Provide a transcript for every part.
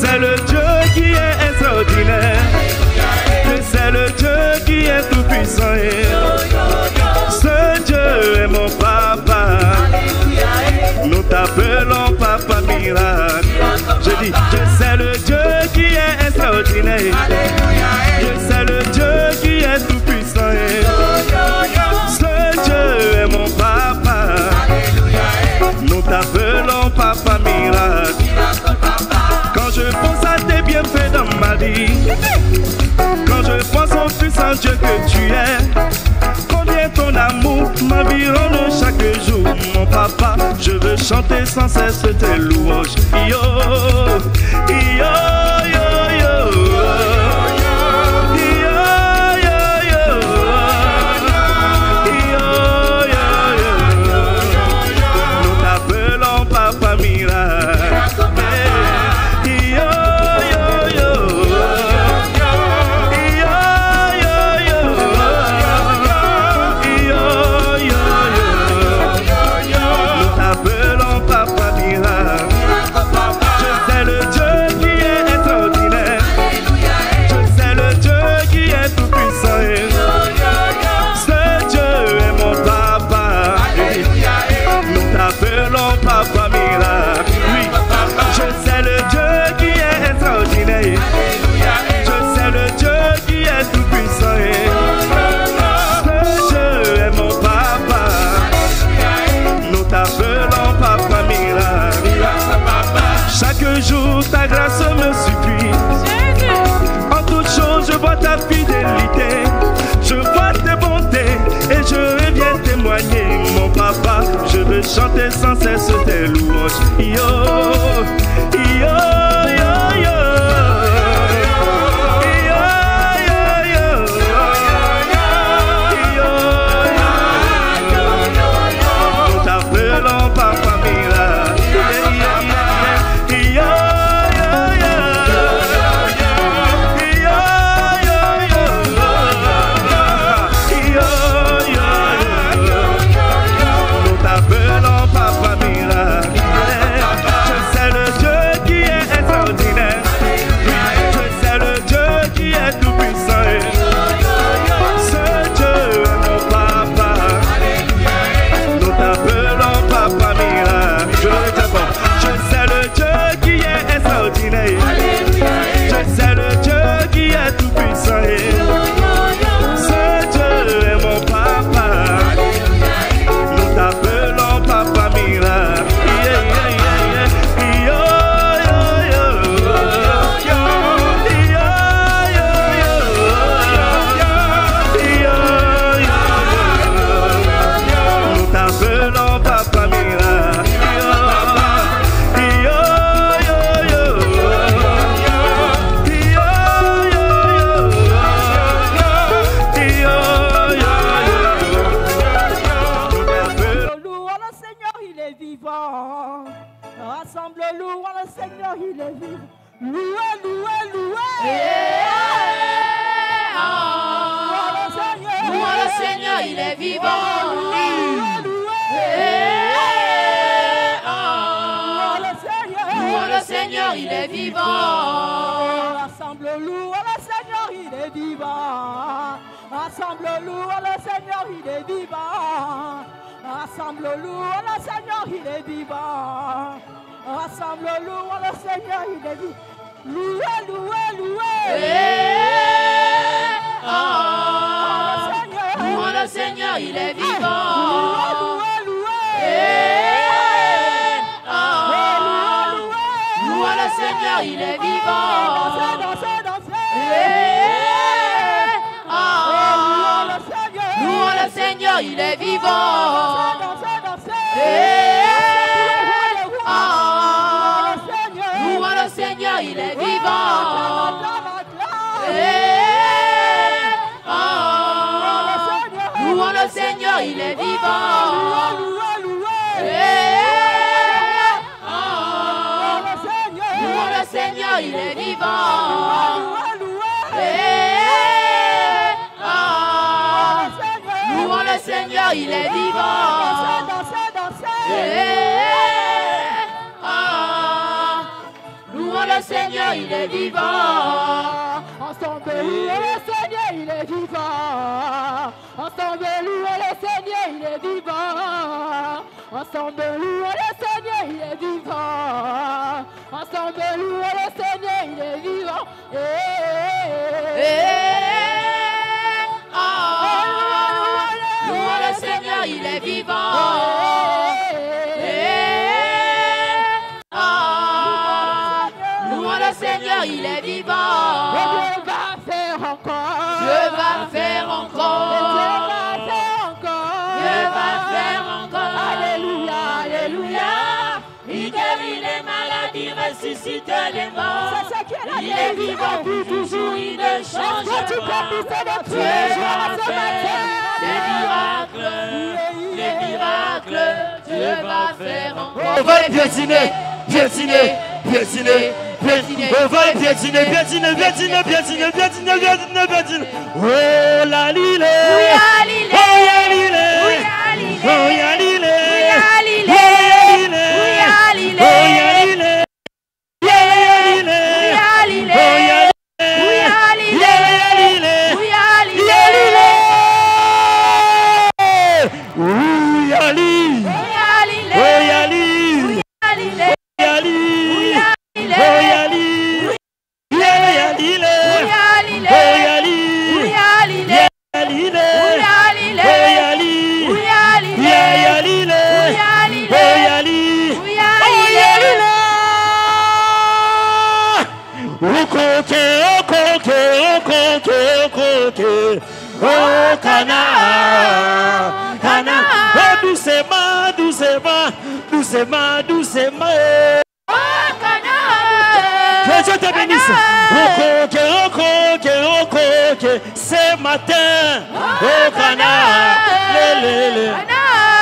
C'est le Dieu qui est extraordinaire. C'est le Dieu qui est tout puissant. Ce Dieu est mon papa. Nous t'appelons papa miracle. Je dis, c'est le Dieu qui est extraordinaire. C'est le Dieu qui est tout puissant. Ce Dieu est mon papa. Nous t'appelons papa miracle. Quand je pense à tes bienfaits dans ma vie, quand je pense au puissant Dieu que tu es, combien ton amour m'environne chaque jour, mon papa. Je veux chanter sans cesse tes louanges. Yo, yo, yo, yo. Ta grâce me suffit. En toutes choses, je vois ta fidélité. Je vois tes bontés et je viens témoigner, mon papa. Je veux chanter sans cesse tes louanges. Yo, yo, yo, yo. Nous t'appelons papa miracle. le Seigneur, il est vivant. Ensemble, louons le Seigneur, il est vivant. Ensemble, louons le Seigneur, il est vivant. Ensemble, louons le Seigneur, il est vivant. Ensemble, louons le Seigneur, il est vivant. Louons le Seigneur, il est vivant. Louons le Seigneur, il est vivant. Dieu va faire encore. Dieu va faire encore. Dieu va faire encore. Dieu va faire encore. Alléluia, alléluia. Il guérit les maladies, ressuscite les morts. Il est vivant pour toujours, il ne change pas. Dieu va faire des miracles, Dieu va faire encore. On va les piétiner, piétiner, piétiner, piétiner. On va les piétiner, piétiner, piétiner, piétiner, piétiner, piétiner, piétiner. Oh la lile, oh ya lile, oh ya lile, oh ya lile, oh ya lile, oh ya lile. Oh Cana, Cana, oh doucement, doucement, doucement, doucement. Oh Cana, que Dieu te bénisse. Ce matin, oh Cana,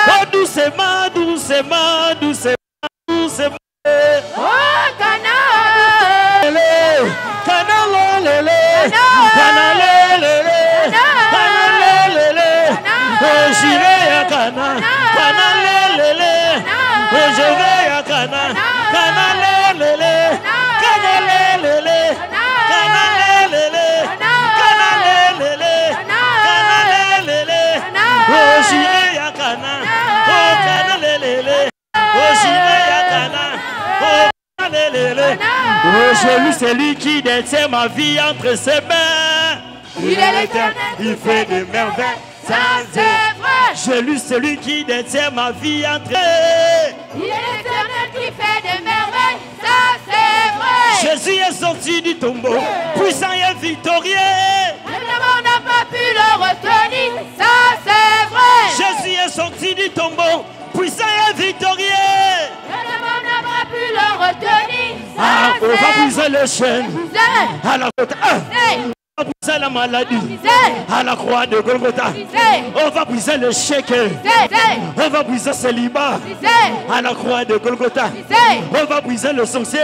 oh doucement, doucement, doucement, doucement. Oh Cana, Cana, lele, Cana, lele. Je vais à Cana, Cana lele, je vais à Cana, Cana lele, Cana lele, Cana lele, Cana lele, Cana lele, je vais à Cana, oh Cana lele, oh je vais à Cana, oh Cana lele, oh Jésus c'est lui qui détient ma vie entre ses mains. Il est l'éternel, il fait des merveilles. Ça c'est vrai. Jésus, celui qui détient ma vie entre. Il est l'éternel qui fait des merveilles. Ça c'est vrai. Jésus est sorti du tombeau, puissant et victorieux. Le démon n'a pas pu le retenir. Ça c'est vrai. Jésus est sorti du tombeau, puissant et victorieux. Le démon n'a pas pu le retenir. Ça On va briser les chaînes. À la côte. On va briser la maladie à la croix de Golgotha. On va briser le chèque. On va briser ce célibat à la croix de Golgotha. On va briser le sorcier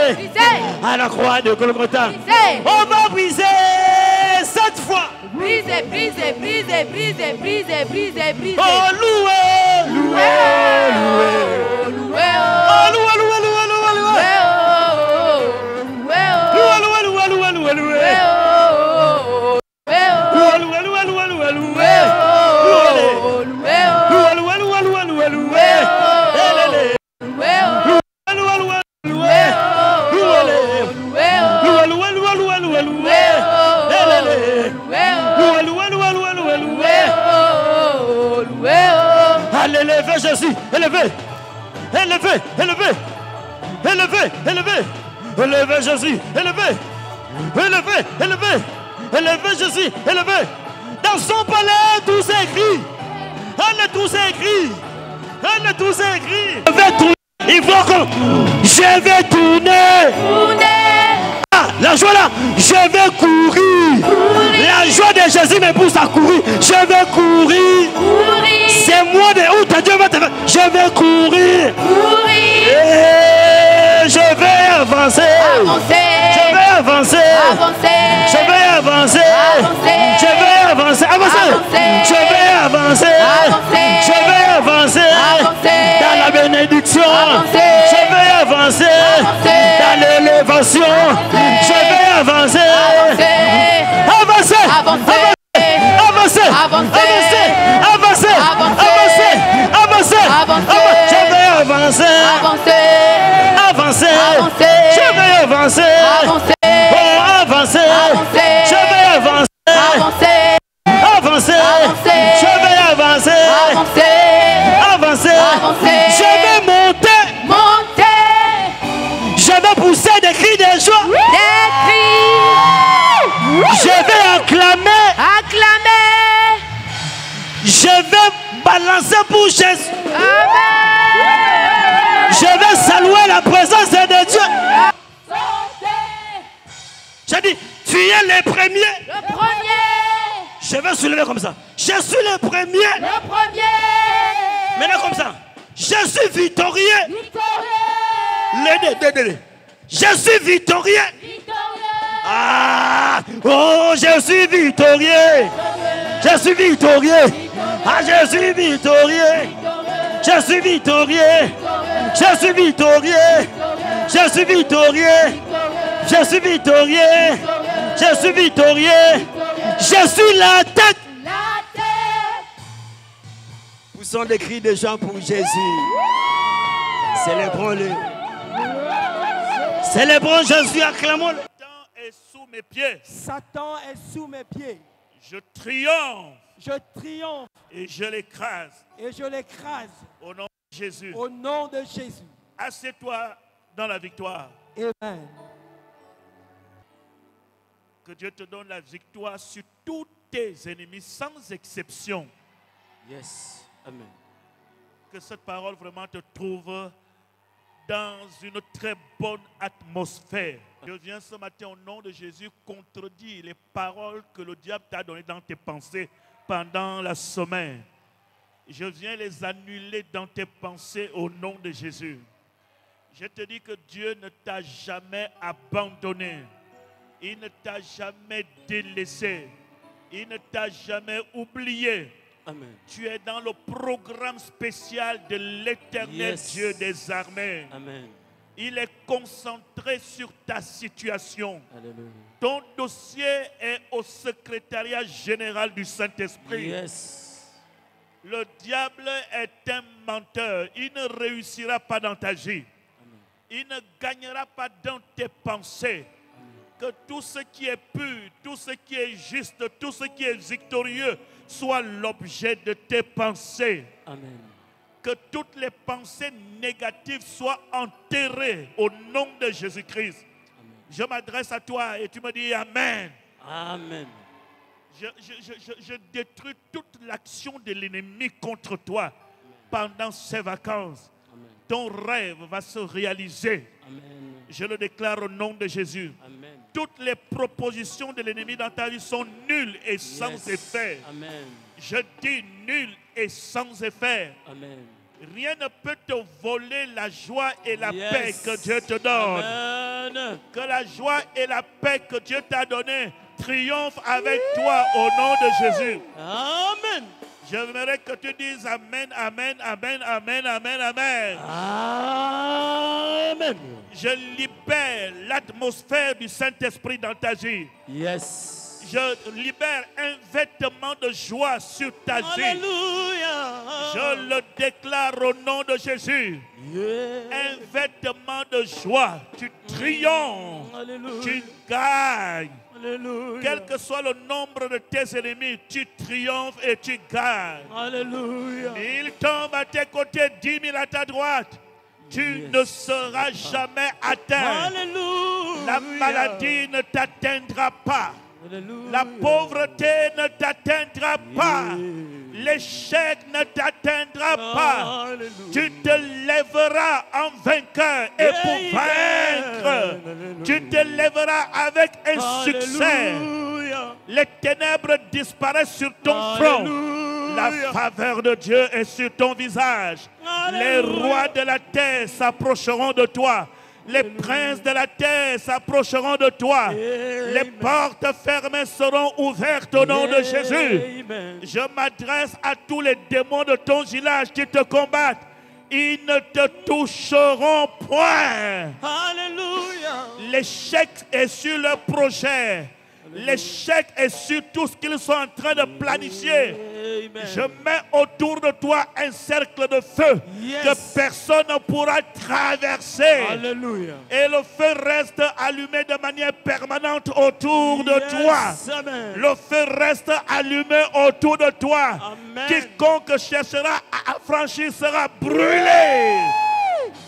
à la croix de Golgotha. On va briser cette fois. Briser, briser, briser, briser, briser, briser, briser. Oh loué, loué, loué, loué, oh loué, loué, loué, loué, loué, loué, loué, loué, loué, loué. Allez, élevez Jésus, élevez, élevez, élevez, élevez, élevez, élevez Jésus, élevez, élevez, élevez, élevez Jésus, élevez. Dans son palais, tout est écrit. Elle est tous écrit. Elle est tous écrit. Je vais tourner. Il faut que je vais tourner. Ah, la joie là, je vais courir. La joie de Jésus me pousse à courir. Je vais courir. C'est moi de où ta Dieu va te faire. Je vais courir. Et je vais avancer. Je vais avancer. Je vais avancer. Je vais avancer. Avancer. Je vais avancer. Je vais avancer. Dans la bénédiction. Je vais avancer. Dans l'élévation. Je vais avancer. Avancer. Avancer. Avancer. Avancer. Avancer. Je vais avancer. Avancer. Je vais avancer. Oh, avancer. Je vais avancer. Avancer. Je vais avancer. Avancer. Je vais monter. Je vais pousser des cris de joie. Je vais acclamer. Je vais balancer pour Jésus. Je vais saluer la présence de Dieu. J'ai dit, tu es le premier. Je vais soulever comme ça. Je suis le premier. Maintenant comme ça. Je suis victorieux. Je suis victorieux. Ah, oh, je suis victorieux. Je suis victorieux. Ah, je suis victorieux. Je suis victorieux. Je suis victorieux. Je suis victorieux. Je suis victorieux. Je suis victorieux. Je suis la tête. Poussons des cris de gens pour Jésus. Célébrons-le. Célébrons Jésus, acclamons-le. Satan est sous mes pieds. Satan est sous mes pieds. Je triomphe. Je triomphe. Et je l'écrase. Et je l'écrase. Au nom de Jésus. Au nom de Jésus. Assieds-toi dans la victoire. Amen. Que Dieu te donne la victoire sur tous tes ennemis, sans exception. Yes. Amen. Que cette parole vraiment te trouve dans une très bonne atmosphère. Je viens ce matin au nom de Jésus contredire les paroles que le diable t'a données dans tes pensées pendant la semaine. Je viens les annuler dans tes pensées au nom de Jésus. Je te dis que Dieu ne t'a jamais abandonné. Il ne t'a jamais délaissé. Il ne t'a jamais oublié. Amen. Tu es dans le programme spécial de l'Éternel Dieu des armées. Amen. Il est concentré sur ta situation. Alléluia. Ton dossier est au secrétariat général du Saint-Esprit. Yes. Le diable est un menteur. Il ne réussira pas dans ta vie. Amen. Il ne gagnera pas dans tes pensées. Amen. Que tout ce qui est pur, tout ce qui est juste, tout ce qui est victorieux soit l'objet de tes pensées. Amen. Que toutes les pensées négatives soient enterrées au nom de Jésus-Christ. Je m'adresse à toi et tu me dis Amen. Amen. Je détruis toute l'action de l'ennemi contre toi pendant ces vacances. Amen. Ton rêve va se réaliser. Amen. Je le déclare au nom de Jésus. Amen. Toutes les propositions de l'ennemi dans ta vie sont nulles et sans effet. Amen. Je dis nulles et sans effet. Amen. Rien ne peut te voler la joie et la paix que Dieu te donne. Amen. Que la joie et la paix que Dieu t'a donnée triomphe avec toi au nom de Jésus. Amen. J'aimerais que tu dises Amen, Amen, Amen, Amen, Amen, Amen. Amen. Je libère l'atmosphère du Saint-Esprit dans ta vie. Yes. Je libère un vêtement de joie sur ta vie. Alléluia. Je le déclare au nom de Jésus. Yeah. Un vêtement de joie. Tu triomphes. Alléluia. Tu gagnes. Alléluia. Quel que soit le nombre de tes ennemis, tu triomphes et tu gagnes. Alléluia. Il tombe à tes côtés, 10 000 à ta droite. Tu ne seras jamais atteint. Alléluia. La maladie ne t'atteindra pas. Alléluia. La pauvreté ne t'atteindra pas. L'échec ne t'atteindra pas. Alléluia. Tu te lèveras en vainqueur et pour vaincre, tu te lèveras avec un succès. Les ténèbres disparaissent sur ton front. La faveur de Dieu est sur ton visage. Les rois de la terre s'approcheront de toi. Les princes de la terre s'approcheront de toi. Les portes fermées seront ouvertes au nom de Jésus. Je m'adresse à tous les démons de ton village qui te combattent. Ils ne te toucheront point. Alléluia. L'échec est sur leur projet. L'échec est sur tout ce qu'ils sont en train de planifier. Amen. Je mets autour de toi un cercle de feu que personne ne pourra traverser. Alléluia. Et le feu reste allumé de manière permanente autour de toi. Amen. Le feu reste allumé autour de toi. Amen. Quiconque cherchera à affranchir sera brûlé.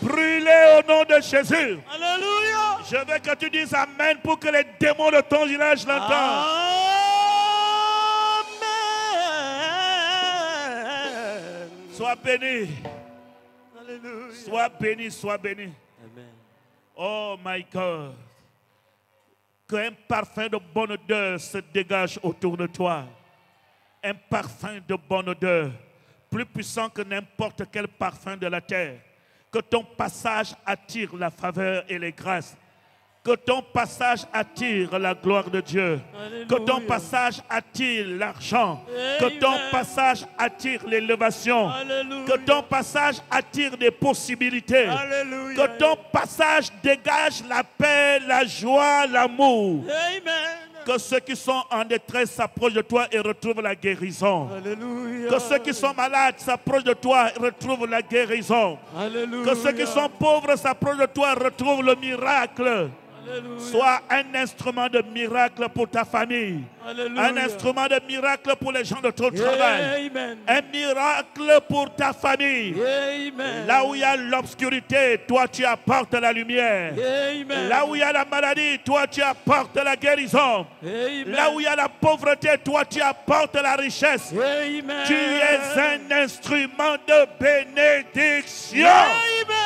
Brûlé au nom de Jésus. Alléluia. Je veux que tu dises Amen pour que les démons de ton village l'entendent. Amen. Sois béni. Alléluia. Sois béni, sois béni. Amen. Oh my God. Qu'un parfum de bonne odeur se dégage autour de toi. Un parfum de bonne odeur, plus puissant que n'importe quel parfum de la terre. Que ton passage attire la faveur et les grâces. Que ton passage attire la gloire de Dieu. Alléluia. Que ton passage attire l'argent. Que ton Amen. passage attire l'élévation. Alléluia. Que ton passage attire des possibilités. Alléluia. Que ton passage dégage la paix, la joie, l'amour. Amen. Que ceux qui sont en détresse s'approchent de toi et retrouvent la guérison. Alléluia. Que ceux qui sont malades s'approchent de toi et retrouvent la guérison. Alléluia. Que ceux qui sont pauvres s'approchent de toi et retrouvent le miracle. Alléluia. Sois un instrument de miracle pour ta famille. Alléluia. Un instrument de miracle pour les gens de ton travail. Amen. Un miracle pour ta famille. Amen. Là où il y a l'obscurité, toi tu apportes la lumière. Amen. Là où il y a la maladie, toi tu apportes la guérison. Amen. Là où il y a la pauvreté, toi tu apportes la richesse. Amen. Tu es un instrument de bénédiction. Amen.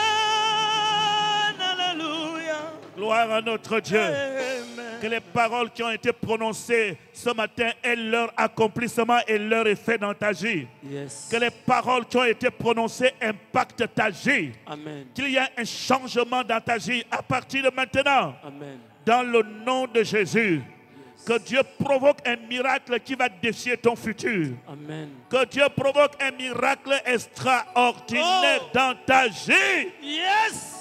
Alléluia. Gloire à notre Dieu. Amen. Que les paroles qui ont été prononcées ce matin aient leur accomplissement et leur effet dans ta vie. Yes. Que les paroles qui ont été prononcées impactent ta vie. Amen. Qu'il y ait un changement dans ta vie à partir de maintenant. Amen. Dans le nom de Jésus. Que Dieu provoque un miracle qui va défier ton futur. Amen. Que Dieu provoque un miracle extraordinaire dans ta vie. Yes.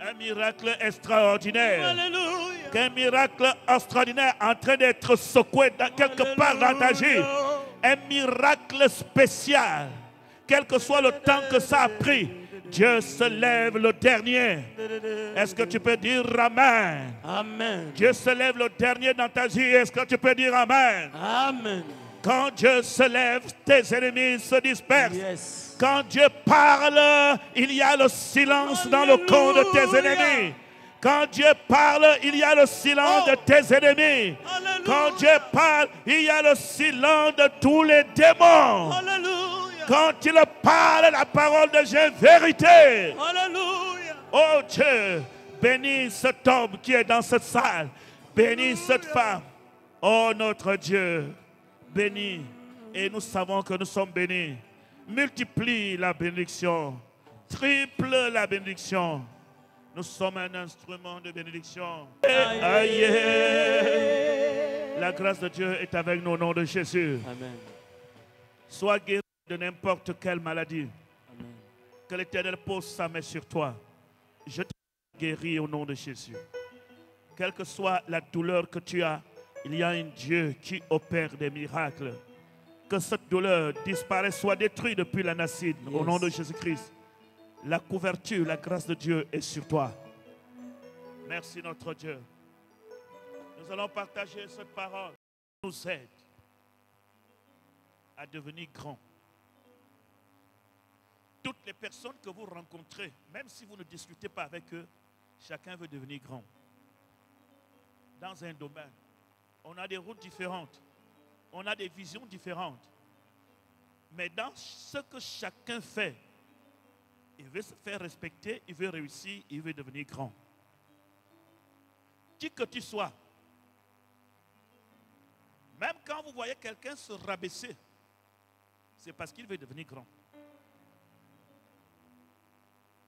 Un miracle extraordinaire. Alléluia. Qu'un miracle extraordinaire en train d'être secoué quelque part dans ta vie. Un miracle spécial. Quel que soit le temps que ça a pris, Dieu se lève le dernier. Est-ce que tu peux dire Amen? Amen. Dieu se lève le dernier dans ta vie. Est-ce que tu peux dire Amen? Amen. Quand Dieu se lève, tes ennemis se dispersent. Yes. Quand Dieu parle, il y a le silence dans le camp de tes ennemis. Quand Dieu parle, il y a le silence de tes ennemis. Alléluia. Quand Dieu parle, il y a le silence de tous les démons. Alléluia. Quand il parle, la parole de Dieu est vérité. Alléluia. Oh Dieu, bénis cet homme qui est dans cette salle. Bénis cette femme. Oh notre Dieu, bénis. Et nous savons que nous sommes bénis. Multiplie la bénédiction. Triple la bénédiction. Nous sommes un instrument de bénédiction. Aïe. La grâce de Dieu est avec nous au nom de Jésus. Amen. Sois guéri de n'importe quelle maladie. Amen. Que l'Éternel pose sa main sur toi. Je te guéris au nom de Jésus. Quelle que soit la douleur que tu as, il y a un Dieu qui opère des miracles. Que cette douleur disparaisse, soit détruite depuis la nacine. Au nom de Jésus-Christ. La couverture, la grâce de Dieu est sur toi. Merci notre Dieu. Nous allons partager cette parole. Nous aide à devenir grands. Toutes les personnes que vous rencontrez, même si vous ne discutez pas avec eux, chacun veut devenir grand. Dans un domaine, on a des routes différentes. On a des visions différentes. Mais dans ce que chacun fait, il veut se faire respecter, il veut réussir, il veut devenir grand. Qui que tu sois, même quand vous voyez quelqu'un se rabaisser, c'est parce qu'il veut devenir grand.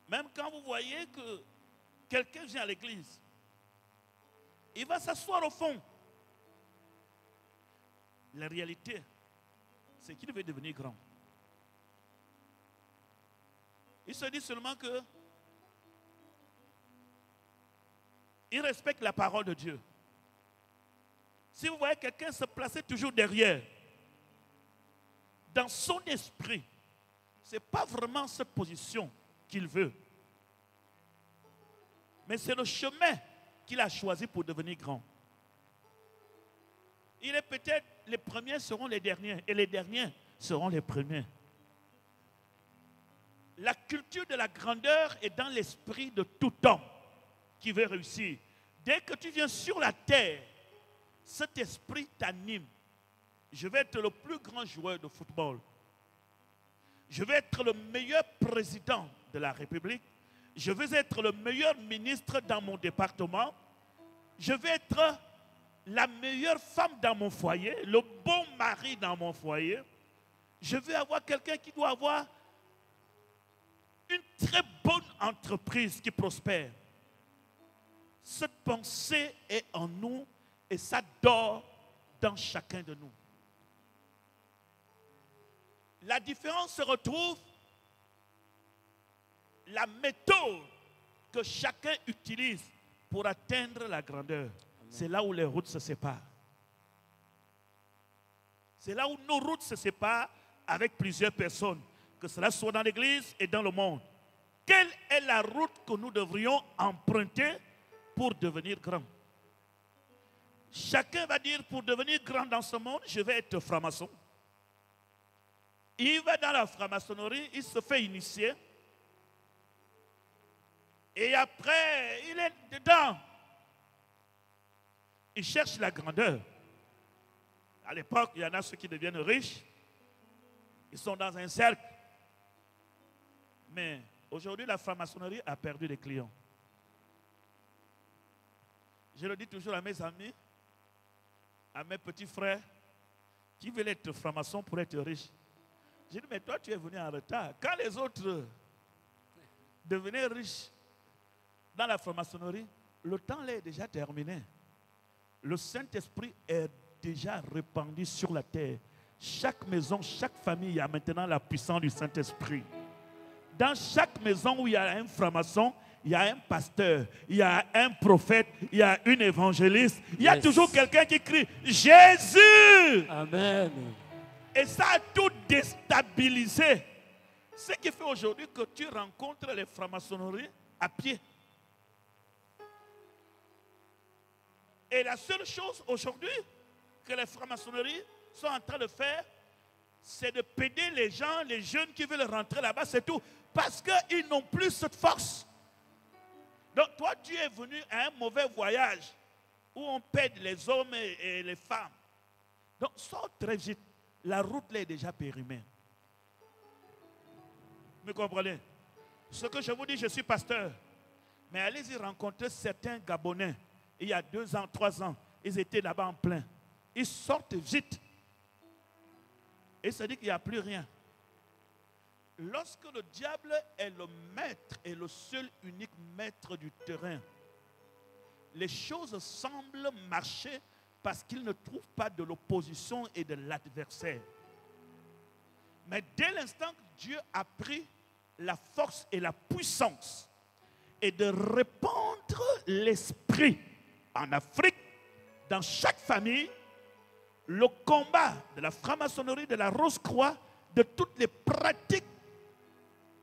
Même quand vous voyez que quelqu'un vient à l'église, il va s'asseoir au fond. La réalité, c'est qu'il veut devenir grand. Il se dit seulement que ils respectent la parole de Dieu. Si vous voyez quelqu'un se placer toujours derrière, dans son esprit, ce n'est pas vraiment cette position qu'il veut. Mais c'est le chemin qu'il a choisi pour devenir grand. Il est peut-être, les premiers seront les derniers, et les derniers seront les premiers. La culture de la grandeur est dans l'esprit de tout homme qui veut réussir. Dès que tu viens sur la terre, cet esprit t'anime. Je vais être le plus grand joueur de football. Je vais être le meilleur président de la République. Je vais être le meilleur ministre dans mon département. Je vais être la meilleure femme dans mon foyer, le bon mari dans mon foyer. Je vais avoir quelqu'un qui doit avoir une très bonne entreprise qui prospère. Cette pensée est en nous et ça dort dans chacun de nous. La différence se retrouve la méthode que chacun utilise pour atteindre la grandeur. C'est là où les routes se séparent. C'est là où nos routes se séparent avec plusieurs personnes, que cela soit dans l'église et dans le monde. Quelle est la route que nous devrions emprunter pour devenir grand? Chacun va dire, pour devenir grand dans ce monde, je vais être franc-maçon. Il va dans la franc-maçonnerie, il se fait initier. Et après, il est dedans. Il cherche la grandeur. À l'époque, il y en a ceux qui deviennent riches. Ils sont dans un cercle. Mais aujourd'hui, la franc-maçonnerie a perdu des clients. Je le dis toujours à mes amis, à mes petits frères, qui veulent être francs-maçons pour être riches. Je dis, mais toi, tu es venu en retard. Quand les autres devenaient riches dans la franc-maçonnerie, le temps là est déjà terminé. Le Saint-Esprit est déjà répandu sur la terre. Chaque maison, chaque famille, il y a maintenant la puissance du Saint-Esprit. Dans chaque maison où il y a un franc-maçon, il y a un pasteur, il y a un prophète, il y a une évangéliste. Il y a toujours quelqu'un qui crie « Jésus !» Amen. Et ça a tout déstabilisé. Ce qui fait aujourd'hui que tu rencontres les francs-maçonneries à pied. Et la seule chose aujourd'hui que les francs-maçonneries sont en train de faire, c'est de péder les gens, les jeunes qui veulent rentrer là-bas, c'est tout. Parce qu'ils n'ont plus cette force. Donc toi, tu es venu à un mauvais voyage où on pède les hommes et les femmes. Donc sors très vite. La route là est déjà périmée. Vous me comprenez? Ce que je vous dis, je suis pasteur. Mais allez-y rencontrer certains Gabonais. Il y a 2 ans, 3 ans, ils étaient là-bas en plein. Ils sortent vite. Et ça dit qu'il n'y a plus rien. Lorsque le diable est le maître et le seul unique maître du terrain, les choses semblent marcher parce qu'il ne trouve pas de l'opposition et de l'adversaire. Mais dès l'instant que Dieu a pris la force et la puissance et de répandre l'esprit en Afrique, dans chaque famille, le combat de la franc-maçonnerie, de la Rose-Croix, de toutes les pratiques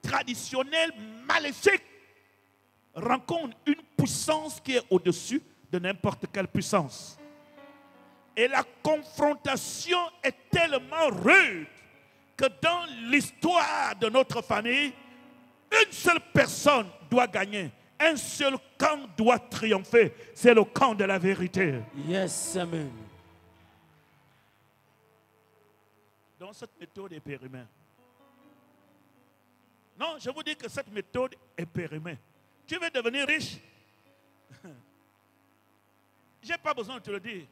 traditionnelles maléfiques rencontre une puissance qui est au-dessus de n'importe quelle puissance. Et la confrontation est tellement rude que dans l'histoire de notre famille, une seule personne doit gagner. Un seul camp doit triompher. C'est le camp de la vérité. Yes, amen. Donc cette méthode est périmée. Non, je vous dis que cette méthode est périmée. Tu veux devenir riche? Je n'ai pas besoin de te le dire.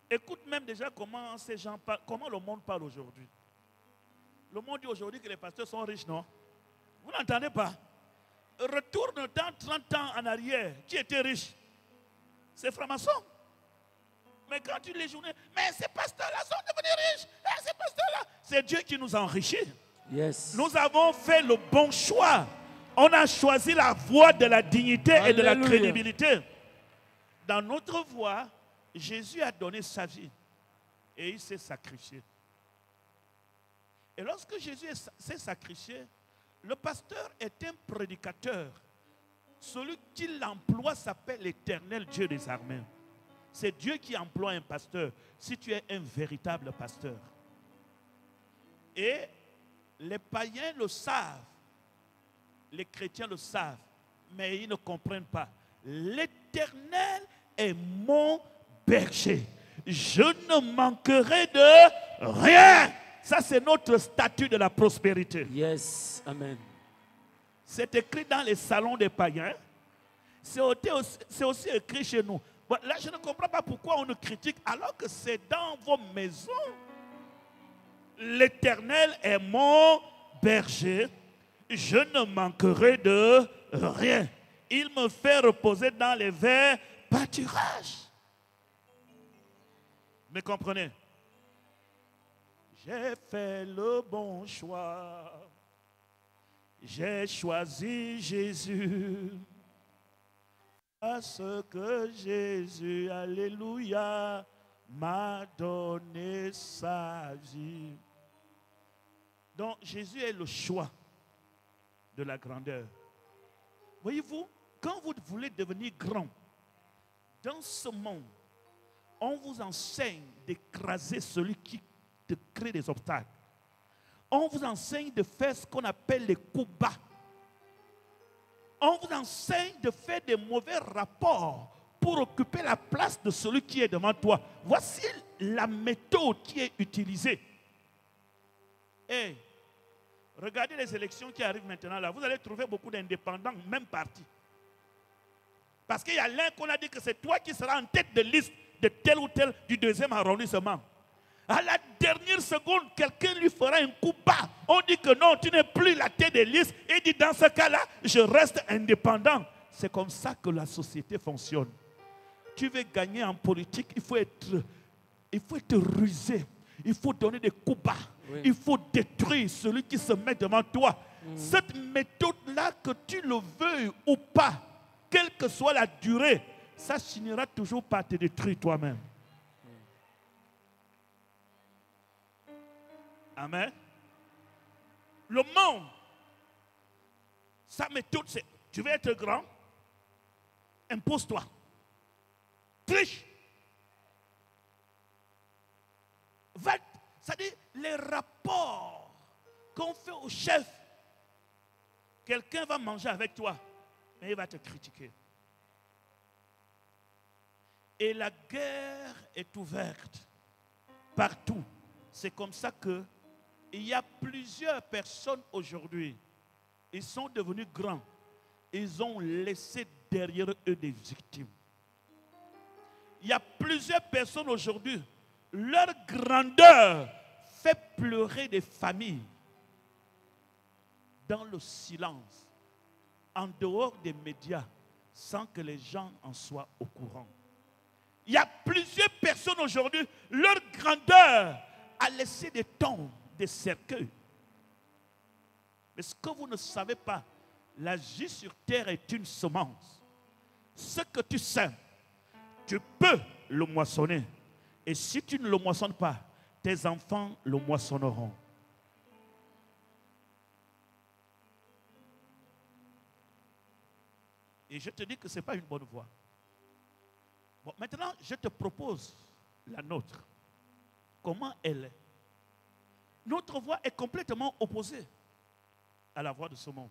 Écoute même déjà comment ces gens parlent, comment le monde parle aujourd'hui. Le monde dit aujourd'hui que les pasteurs sont riches, non? Vous n'entendez pas? Retourne dans 30 ans en arrière. Qui était riche? C'est franc-maçon. Mais quand tu les journées, mais ces pasteurs-là sont devenus riches. Ces pasteurs-là, c'est Dieu qui nous a enrichis. Yes. Nous avons fait le bon choix. On a choisi la voie de la dignité et de la crédibilité. Dans notre voie, Jésus a donné sa vie et il s'est sacrifié. Et lorsque Jésus s'est sacrifié, le pasteur est un prédicateur. Celui qui l'emploie s'appelle l'Éternel Dieu des armées. C'est Dieu qui emploie un pasteur, si tu es un véritable pasteur. Et les païens le savent, les chrétiens le savent, mais ils ne comprennent pas. L'Éternel est mon berger. Je ne manquerai de rien. Ça, c'est notre statut de la prospérité. Yes. Amen. C'est écrit dans les salons des païens. C'est aussi écrit chez nous. Bon, là, je ne comprends pas pourquoi on nous critique alors que c'est dans vos maisons. L'Éternel est mon berger. Je ne manquerai de rien. Il me fait reposer dans les verts pâturages. Mais comprenez, j'ai fait le bon choix. J'ai choisi Jésus. Parce que Jésus, alléluia, m'a donné sa vie. Donc Jésus est le choix de la grandeur. Voyez-vous, quand vous voulez devenir grand, dans ce monde, on vous enseigne d'écraser celui qui te crée des obstacles. On vous enseigne de faire ce qu'on appelle les coups bas. On vous enseigne de faire des mauvais rapports pour occuper la place de celui qui est devant toi. Voici la méthode qui est utilisée. Et regardez les élections qui arrivent maintenant là. Vous allez trouver beaucoup d'indépendants, même partis. Parce qu'il y a l'un qu'on a dit que c'est toi qui seras en tête de liste de tel ou tel du deuxième arrondissement. À la dernière seconde, quelqu'un lui fera un coup bas. On dit que non, tu n'es plus la tête de liste. Et dit dans ce cas-là, je reste indépendant. C'est comme ça que la société fonctionne. Tu veux gagner en politique, il faut être rusé. Il faut donner des coups bas. Oui. Il faut détruire celui qui se met devant toi. Cette méthode-là, que tu le veuilles ou pas, quelle que soit la durée, ça finira toujours par te détruire toi-même. Amen. Le monde, sa méthode, c'est: tu veux être grand, impose-toi. Triche. C'est-à-dire les rapports qu'on fait au chef. Quelqu'un va manger avec toi, mais il va te critiquer. Et la guerre est ouverte partout. C'est comme ça que il y a plusieurs personnes aujourd'hui. Ils sont devenus grands. Ils ont laissé derrière eux des victimes. Il y a plusieurs personnes aujourd'hui. Leur grandeur fait pleurer des familles dans le silence, en dehors des médias, sans que les gens en soient au courant. Il y a plusieurs personnes aujourd'hui, leur grandeur a laissé des tombes, des cercueils. Mais ce que vous ne savez pas, la vie sur terre est une semence. Ce que tu sèmes, tu peux le moissonner. Et si tu ne le moissonnes pas, tes enfants le moissonneront. Et je te dis que ce n'est pas une bonne voie. Bon, maintenant, je te propose la nôtre. Comment elle est? Notre voie est complètement opposée à la voie de ce monde.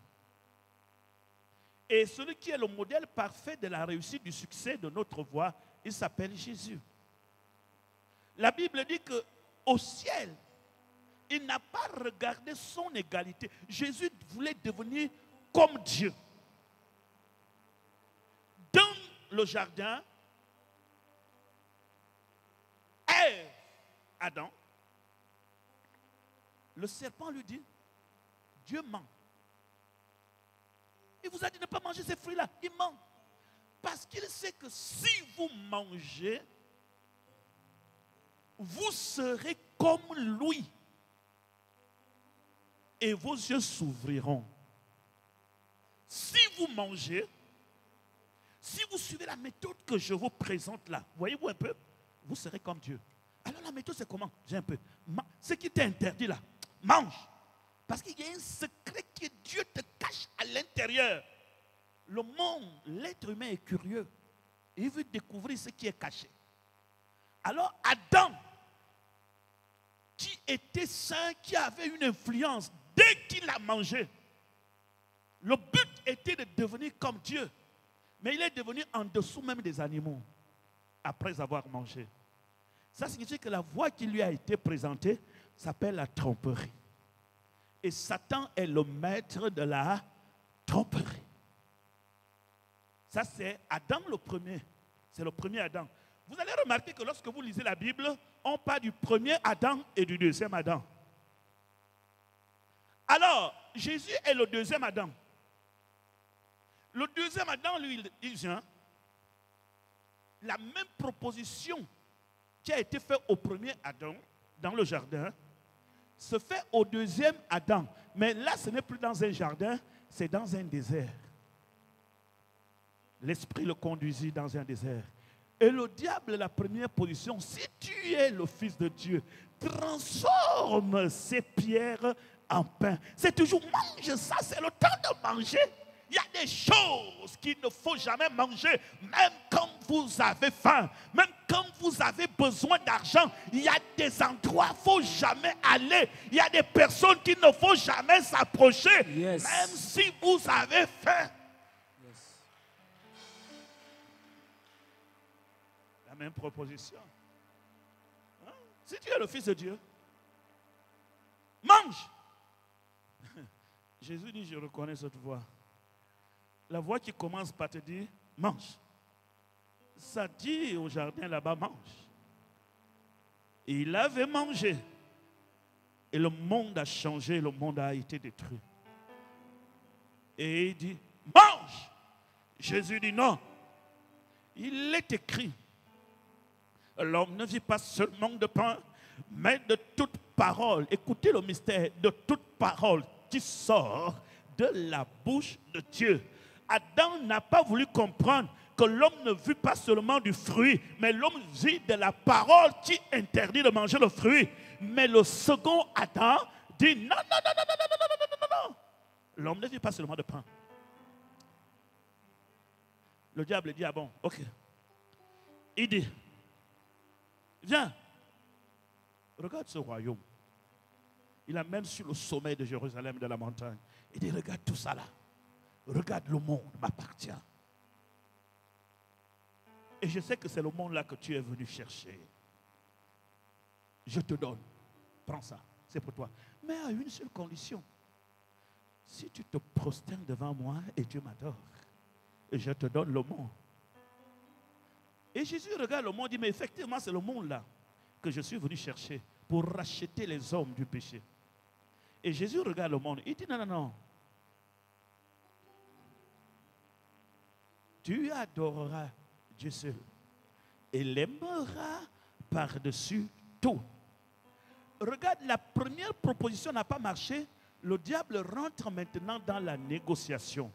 Et celui qui est le modèle parfait de la réussite, du succès de notre voie, il s'appelle Jésus. La Bible dit qu'au ciel, il n'a pas regardé son égalité. Jésus voulait devenir comme Dieu. Dans le jardin, Ève, Adam, le serpent lui dit: Dieu ment. Il vous a dit de ne pas manger ces fruits-là. Il ment. Parce qu'il sait que si vous mangez, vous serez comme lui. Et vos yeux s'ouvriront. Si vous mangez, si vous suivez la méthode que que je vous présente là, voyez-vous un peu, vous serez comme Dieu. Alors la méthode, c'est comment? J'ai un peu. Ce qui t'est interdit là, mange. Parce qu'il y a un secret que Dieu te cache à l'intérieur. Le monde, l'être humain est curieux. Il veut découvrir ce qui est caché. Alors Adam, qui était saint, qui avait une influence, dès qu'il a mangé, le but était de devenir comme Dieu. Mais il est devenu en dessous même des animaux, après avoir mangé. Ça signifie que la voie qui lui a été présentée s'appelle la tromperie. Et Satan est le maître de la tromperie. Ça, c'est Adam le premier. C'est le premier Adam. Vous allez remarquer que lorsque vous lisez la Bible, on parle du premier Adam et du deuxième Adam. Alors, Jésus est le deuxième Adam. Le deuxième Adam, lui, il vient. La même proposition qui a été faite au premier Adam, dans le jardin, se fait au deuxième Adam. Mais là, ce n'est plus dans un jardin, c'est dans un désert. L'Esprit le conduisit dans un désert. Et le diable, la première position, si tu es le Fils de Dieu, transforme ces pierres en pain. C'est toujours mange ça, c'est le temps de manger. Il y a des choses qu'il ne faut jamais manger, même quand vous avez faim, même quand vous avez besoin d'argent. Il y a des endroits qu'il ne faut jamais aller. Il y a des personnes qu'il ne faut jamais s'approcher, Yes. même si vous avez faim. La même proposition. Hein? Si tu es le Fils de Dieu, mange. Jésus dit, je reconnais cette voix. La voix qui commence par te dire, mange. Ça dit au jardin là-bas, mange. Et il avait mangé. Et le monde a changé, le monde a été détruit. Et il dit, mange. Jésus dit non. Il est écrit, l'homme ne vit pas seulement de pain, mais de toute parole. Écoutez le mystère, de toute parole qui sort de la bouche de Dieu. Adam n'a pas voulu comprendre que l'homme ne vit pas seulement du fruit, mais l'homme vit de la parole qui interdit de manger le fruit. Mais le second Adam dit non, non, non, non, non, non, non, non, non, non. L'homme ne vit pas seulement de pain. Le diable dit, ah bon, ok. Il dit, viens, regarde ce royaume. Il a même sur le sommet de Jérusalem, de la montagne. Il dit, regarde tout ça là. Regarde, le monde m'appartient. Et je sais que c'est le monde là que tu es venu chercher. Je te donne. Prends ça, c'est pour toi. Mais à une seule condition. Si tu te prosternes devant moi et Dieu m'adore, et je te donne le monde. Et Jésus regarde le monde et dit, mais effectivement, c'est le monde là que je suis venu chercher pour racheter les hommes du péché. Et Jésus regarde le monde, il dit, non, non, non. Tu adoreras Dieu seul et l'aimeras par-dessus tout. Regarde, la première proposition n'a pas marché. Le diable rentre maintenant dans la négociation.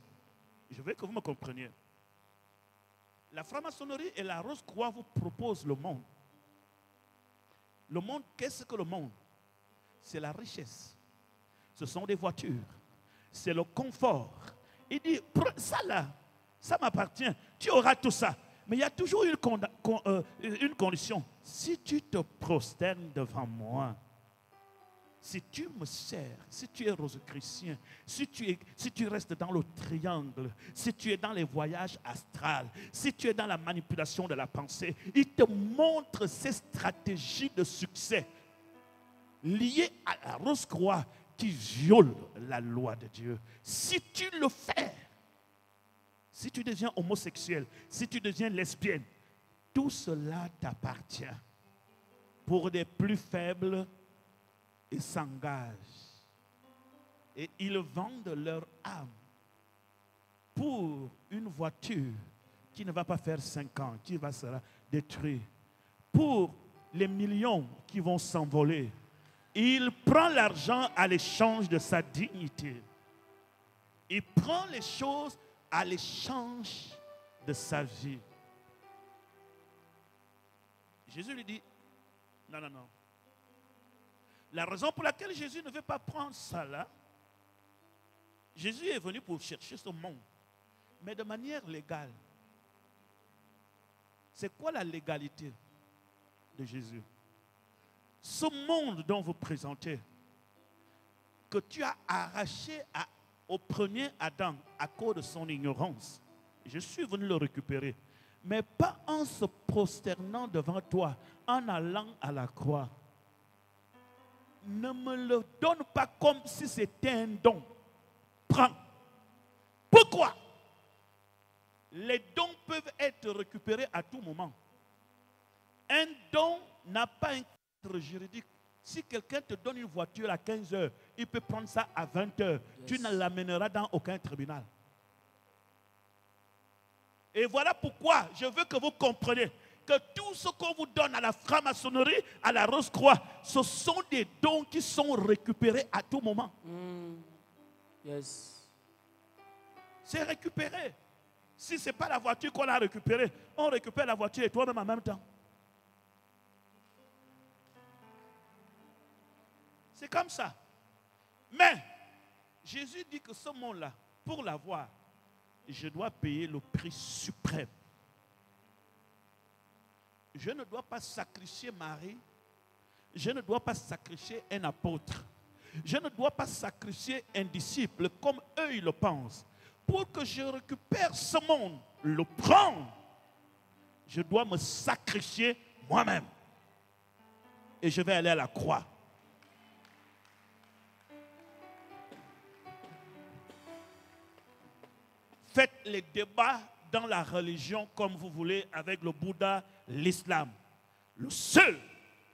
Je veux que vous me compreniez. La franc-maçonnerie et la Rose-Croix vous proposent le monde. Le monde, qu'est-ce que le monde? C'est la richesse. Ce sont des voitures. C'est le confort. Il dit, ça là, ça m'appartient. Tu auras tout ça. Mais il y a toujours une condition. Si tu te prosternes devant moi, si tu me sers, si tu es rosicrucien, si tu restes dans le triangle, si tu es dans les voyages astrales, si tu es dans la manipulation de la pensée, il te montre ces stratégies de succès liées à la Rose-Croix qui violent la loi de Dieu. Si tu le fais, si tu deviens homosexuel, si tu deviens lesbienne, tout cela t'appartient. Pour des plus faibles, ils s'engagent et ils vendent leur âme pour une voiture qui ne va pas faire 5 ans, qui va se détruire, pour les millions qui vont s'envoler. Il prend l'argent à l'échange de sa dignité. Il prend les choses à l'échange de sa vie. Jésus lui dit, non, non, non. La raison pour laquelle Jésus ne veut pas prendre ça là, Jésus est venu pour chercher ce monde, mais de manière légale. C'est quoi la légalité de Jésus? Ce monde dont vous présentez, que tu as arraché au premier Adam à cause de son ignorance, je suis venu le récupérer, mais pas en se prosternant devant toi, en allant à la croix. Ne me le donne pas comme si c'était un don. Prends. Pourquoi? Les dons peuvent être récupérés à tout moment. Un don n'a pas un cadre juridique. Si quelqu'un te donne une voiture à 15 heures, il peut prendre ça à 20 heures. Yes. Tu ne l'amèneras dans aucun tribunal. Et voilà pourquoi je veux que vous compreniez que tout ce qu'on vous donne à la franc-maçonnerie, à la Rose-Croix, ce sont des dons qui sont récupérés à tout moment. Yes. C'est récupéré. Si ce n'est pas la voiture qu'on a récupérée, on récupère la voiture et toi-même en même temps. C'est comme ça. Mais Jésus dit que ce monde-là, pour l'avoir, je dois payer le prix suprême. Je ne dois pas sacrifier Marie. Je ne dois pas sacrifier un apôtre. Je ne dois pas sacrifier un disciple comme eux ils le pensent. Pour que je récupère ce monde, le prendre, je dois me sacrifier moi-même. Et je vais aller à la croix. Faites les débats dans la religion comme vous voulez avec le Bouddha, l'islam. Le seul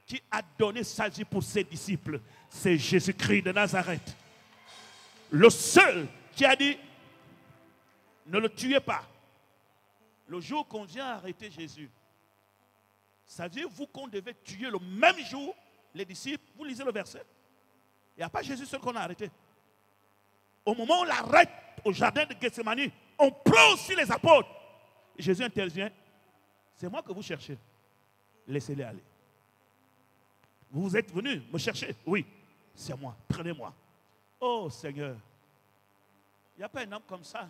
qui a donné sa vie pour ses disciples, c'est Jésus-Christ de Nazareth. Le seul qui a dit, ne le tuez pas. Le jour qu'on vient arrêter Jésus, saviez-vous qu'on devait tuer le même jour les disciples? Vous lisez le verset. Il n'y a pas Jésus seul qu'on a arrêté. Au moment où on l'arrête au jardin de Gethsémani, on prend aussi les apôtres. Jésus intervient. C'est moi que vous cherchez. Laissez-les aller. Vous êtes venus me chercher? Oui, c'est moi. Prenez-moi. Oh Seigneur, il n'y a pas un homme comme ça.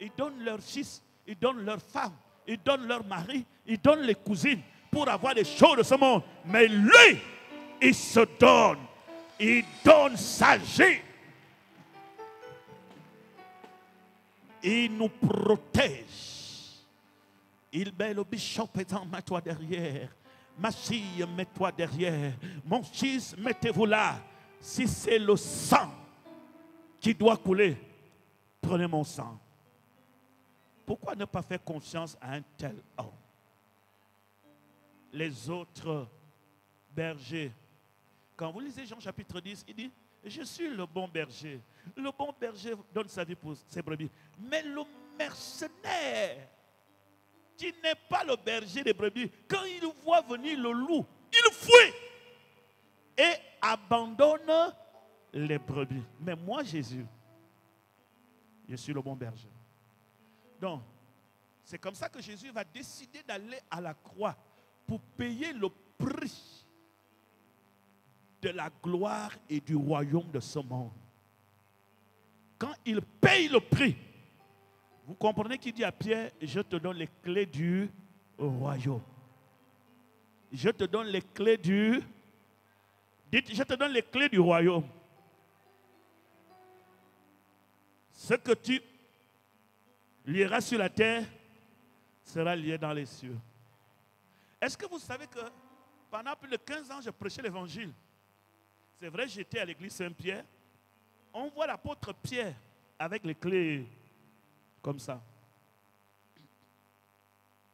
Ils donnent leur fils, ils donnent leur femme, ils donnent leur mari, ils donnent les cousines pour avoir les choses de ce monde. Mais lui, il se donne. Il donne sa vie. Il nous protège. Il met le bishop étant, mets-toi derrière. Ma fille, mets-toi derrière. Mon fils, mettez-vous là. Si c'est le sang qui doit couler, prenez mon sang. Pourquoi ne pas faire confiance à un tel homme? Les autres bergers, quand vous lisez Jean chapitre 10, il dit, je suis le bon berger. Le bon berger donne sa vie pour ses brebis. Mais le mercenaire, qui n'est pas le berger des brebis, quand il voit venir le loup, il fuit et abandonne les brebis. Mais moi, Jésus, je suis le bon berger. Donc, c'est comme ça que Jésus va décider d'aller à la croix pour payer le prix de la gloire et du royaume de ce monde. Quand il paye le prix, vous comprenez qu'il dit à Pierre, je te donne les clés du royaume. Je te donne les clés du... Dites, je te donne les clés du royaume. Ce que tu lieras sur la terre sera lié dans les cieux. Est-ce que vous savez que pendant plus de 15 ans, je prêchais l'évangile? C'est vrai, j'étais à l'église Saint-Pierre. On voit l'apôtre Pierre avec les clés comme ça.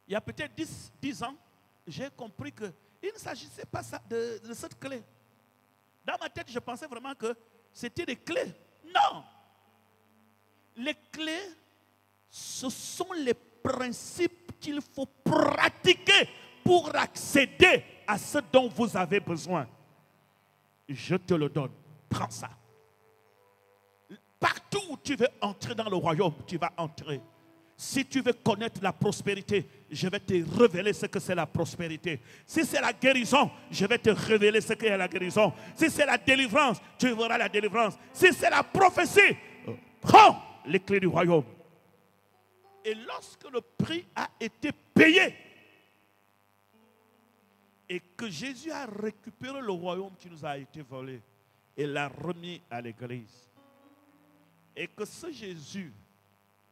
Il y a peut-être 10 ans, j'ai compris qu'il ne s'agissait pas de cette clé. Dans ma tête, je pensais vraiment que c'était des clés. Non! Les clés, ce sont les principes qu'il faut pratiquer pour accéder à ce dont vous avez besoin. Je te le donne. Prends ça. Partout où tu veux entrer dans le royaume, tu vas entrer. Si tu veux connaître la prospérité, je vais te révéler ce que c'est la prospérité. Si c'est la guérison, je vais te révéler ce qu'est la guérison. Si c'est la délivrance, tu verras la délivrance. Si c'est la prophétie, prends les clés du royaume. Et lorsque le prix a été payé, et que Jésus a récupéré le royaume qui nous a été volé et l'a remis à l'église, et que ce Jésus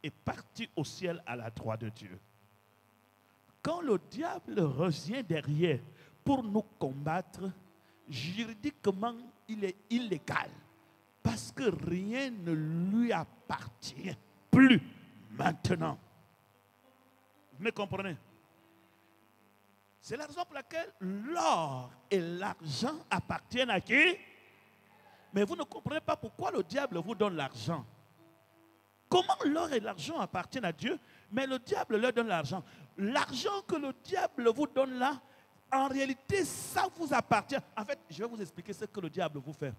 est parti au ciel à la droite de Dieu. Quand le diable revient derrière pour nous combattre, juridiquement, il est illégal. Parce que rien ne lui appartient plus maintenant. Vous me comprenez? C'est la raison pour laquelle l'or et l'argent appartiennent à qui? Mais vous ne comprenez pas pourquoi le diable vous donne l'argent. Comment l'or et l'argent appartiennent à Dieu, mais le diable leur donne l'argent. L'argent que le diable vous donne là, en réalité, ça vous appartient. En fait, je vais vous expliquer ce que le diable vous fait.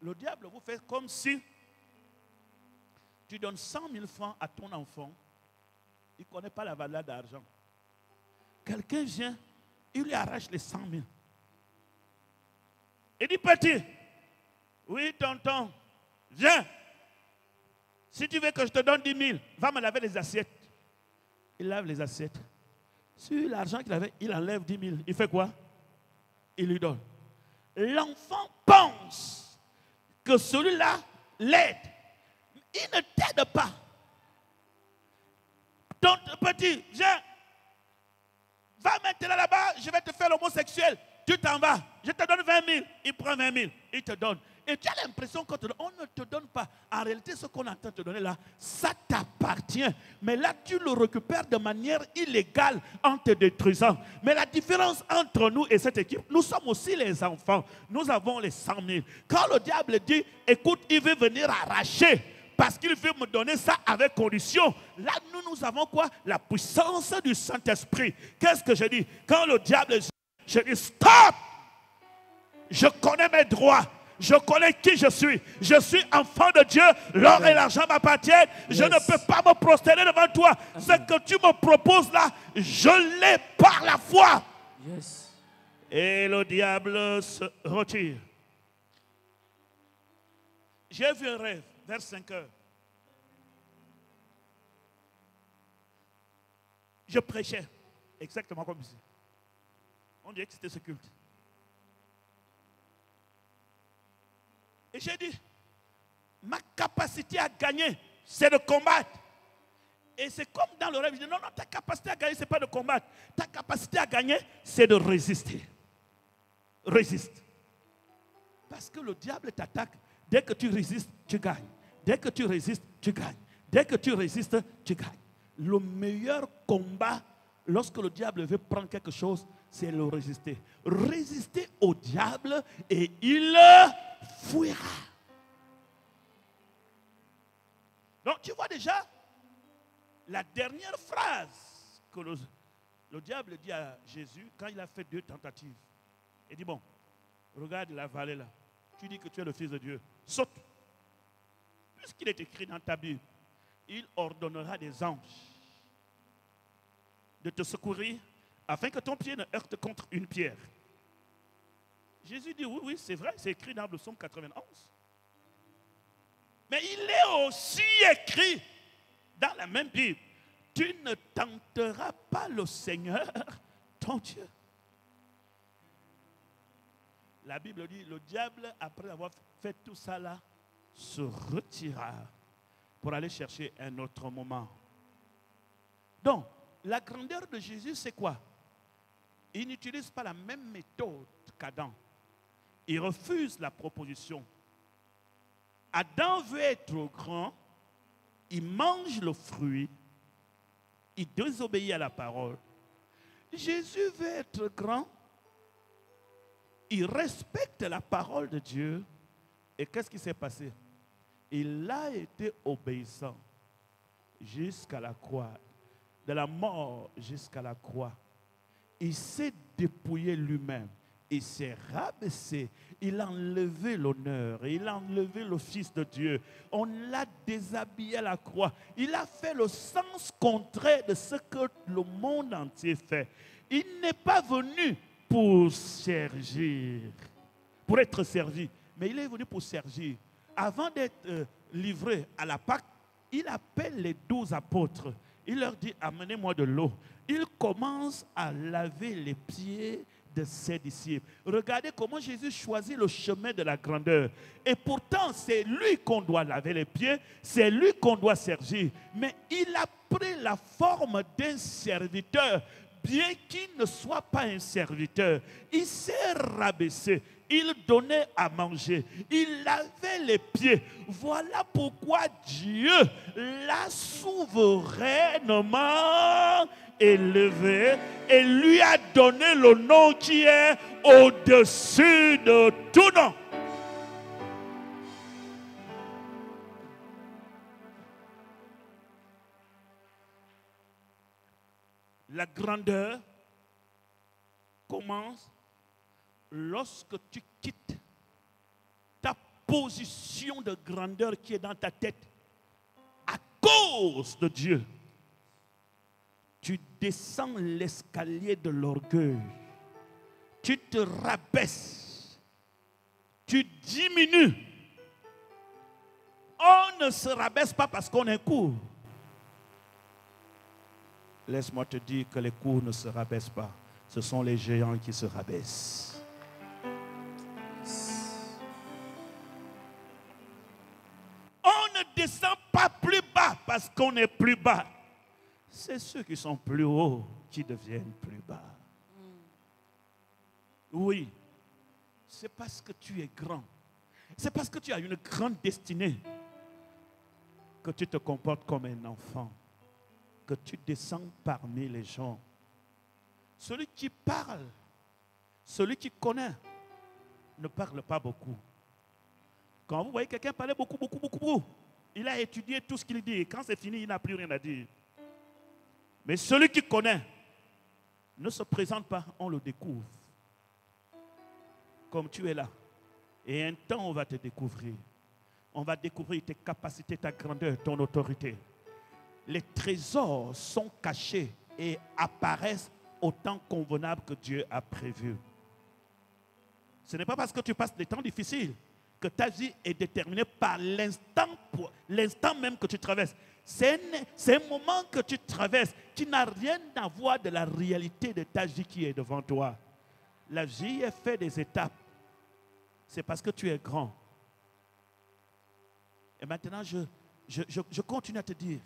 Le diable vous fait comme si tu donnes 100 000 francs à ton enfant, il ne connaît pas la valeur d'argent. Quelqu'un vient, il lui arrache les 100 000. Il dit, petit, oui, tonton, viens. Si tu veux que je te donne 10 000, va me laver les assiettes. Il lave les assiettes. Sur l'argent qu'il avait, il enlève 10 000. Il fait quoi? Il lui donne. L'enfant pense que celui-là l'aide. Il ne t'aide pas. Donc, petit, viens. Va maintenant là-bas, je vais te faire l'homosexuel. Tu t'en vas. Je te donne 20 000. Il prend 20 000. Il te donne. Et tu as l'impression qu'on ne te donne pas. En réalité, ce qu'on entend te donner là, ça t'appartient. Mais là, tu le récupères de manière illégale en te détruisant. Mais la différence entre nous et cette équipe, nous sommes aussi les enfants. Nous avons les 100 000. Quand le diable dit, écoute, il veut venir arracher parce qu'il veut me donner ça avec condition. Là, nous avons quoi? La puissance du Saint-Esprit. Qu'est-ce que je dis? Quand le diable dit, je dis, stop! Je connais mes droits. Je connais qui je suis. Je suis enfant de Dieu. L'or et l'argent m'appartiennent. Je ne peux pas me prosterner devant toi. Ce que tu me proposes là, je l'ai par la foi. Yes. Et le diable se retire. J'ai vu un rêve vers 5 heures. Je prêchais exactement comme ici. On dirait que c'était ce culte. Et j'ai dit, ma capacité à gagner, c'est de combattre. Et c'est comme dans le rêve, je dis, non, ta capacité à gagner, ce n'est pas de combattre. Ta capacité à gagner, c'est de résister. Résiste. Parce que le diable t'attaque. Dès que tu résistes, tu gagnes. Dès que tu résistes, tu gagnes. Dès que tu résistes, tu gagnes. Le meilleur combat, lorsque le diable veut prendre quelque chose, c'est le résister. Résister au diable et il fuira. Donc tu vois déjà la dernière phrase que le diable dit à Jésus quand il a fait 2 tentatives. Il dit, bon, regarde la vallée là. Tu dis que tu es le Fils de Dieu. Saute. Puisqu'il est écrit dans ta Bible, il ordonnera des anges de te secourir afin que ton pied ne heurte contre une pierre. Jésus dit, oui, c'est vrai, c'est écrit dans le psaume 91. Mais il est aussi écrit dans la même Bible, tu ne tenteras pas le Seigneur, ton Dieu. La Bible dit, le diable, après avoir fait tout ça là, se retira pour aller chercher un autre moment. Donc, la grandeur de Jésus, c'est quoi? Il n'utilise pas la même méthode qu'Adam. Il refuse la proposition. Adam veut être grand, il mange le fruit, il désobéit à la parole. Jésus veut être grand, il respecte la parole de Dieu. Et qu'est-ce qui s'est passé? Il a été obéissant jusqu'à la croix, de la mort jusqu'à la croix. Il s'est dépouillé lui-même. Il s'est rabaissé. Il a enlevé l'honneur. Il a enlevé le Fils de Dieu. On l'a déshabillé à la croix. Il a fait le sens contraire de ce que le monde entier fait. Il n'est pas venu pour servir, pour être servi, mais il est venu pour servir. Avant d'être livré à la Pâque, il appelle les 12 apôtres. Il leur dit, amenez-moi de l'eau. Il commence à laver les pieds de ses disciples. Regardez comment Jésus choisit le chemin de la grandeur. Et pourtant, c'est lui qu'on doit laver les pieds, c'est lui qu'on doit servir. Mais il a pris la forme d'un serviteur, bien qu'il ne soit pas un serviteur. Il s'est rabaissé. Il donnait à manger. Il lavait les pieds. Voilà pourquoi Dieu l'a souverainement élevé et lui a donné le nom qui est au-dessus de tout nom. La grandeur commence lorsque tu quittes ta position de grandeur qui est dans ta tête à cause de Dieu. Tu descends l'escalier de l'orgueil. Tu te rabaisses. Tu diminues. On ne se rabaisse pas parce qu'on est court. Laisse-moi te dire que les courts ne se rabaissent pas. Ce sont les géants qui se rabaissent. On ne descend pas plus bas parce qu'on est plus bas. C'est ceux qui sont plus hauts qui deviennent plus bas. Oui, c'est parce que tu es grand. C'est parce que tu as une grande destinée que tu te comportes comme un enfant, que tu descends parmi les gens. Celui qui parle, celui qui connaît, ne parle pas beaucoup. Quand vous voyez quelqu'un parler beaucoup, il a étudié tout ce qu'il dit. Et quand c'est fini, il n'a plus rien à dire. Mais celui qui connaît ne se présente pas, on le découvre. Comme tu es là. Et un temps, on va te découvrir. On va découvrir tes capacités, ta grandeur, ton autorité. Les trésors sont cachés et apparaissent au temps convenable que Dieu a prévu. Ce n'est pas parce que tu passes des temps difficiles que ta vie est déterminée par l'instant même que tu traverses. C'est un moment que tu traverses qui n'a rien à voir de la réalité de ta vie qui est devant toi. La vie est faite des étapes. C'est parce que tu es grand. Et maintenant, je continue à te dire,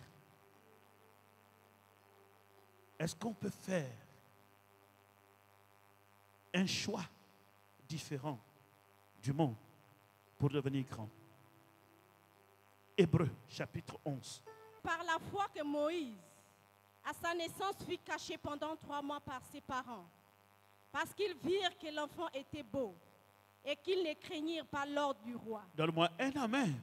est-ce qu'on peut faire un choix différent du monde pour devenir grand? Hébreux, chapitre 11. Par la foi que Moïse, à sa naissance, fut caché pendant 3 mois par ses parents, parce qu'ils virent que l'enfant était beau et qu'ils ne craignirent pas l'ordre du roi. Donne-moi un amen.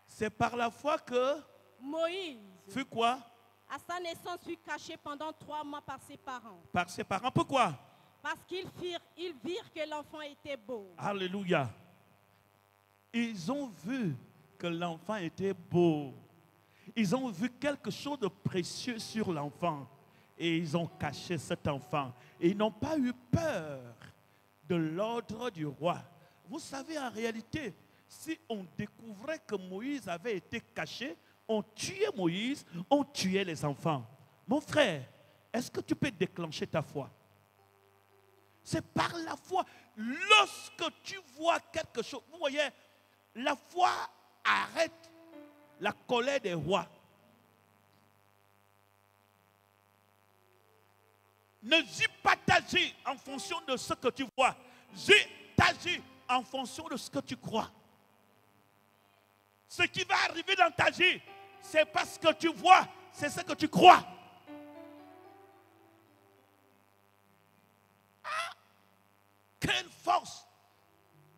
C'est par la foi que Moïse, fut quoi? À sa naissance, fut caché pendant 3 mois par ses parents. Par ses parents. Pourquoi? Parce qu'ils virent que l'enfant était beau. Alléluia. Ils ont vu que l'enfant était beau. Ils ont vu quelque chose de précieux sur l'enfant. Et ils ont caché cet enfant. Et ils n'ont pas eu peur de l'ordre du roi. Vous savez, en réalité, si on découvrait que Moïse avait été caché, on tuait Moïse, on tuait les enfants. Mon frère, est-ce que tu peux déclencher ta foi? C'est par la foi. Lorsque tu vois quelque chose, vous voyez, la foi arrête la colère des rois. Ne vis pas ta vie en fonction de ce que tu vois. Vis ta vie en fonction de ce que tu crois. Ce qui va arriver dans ta vie, c'est pas ce que tu vois, c'est ce que tu crois. Ah, quelle force!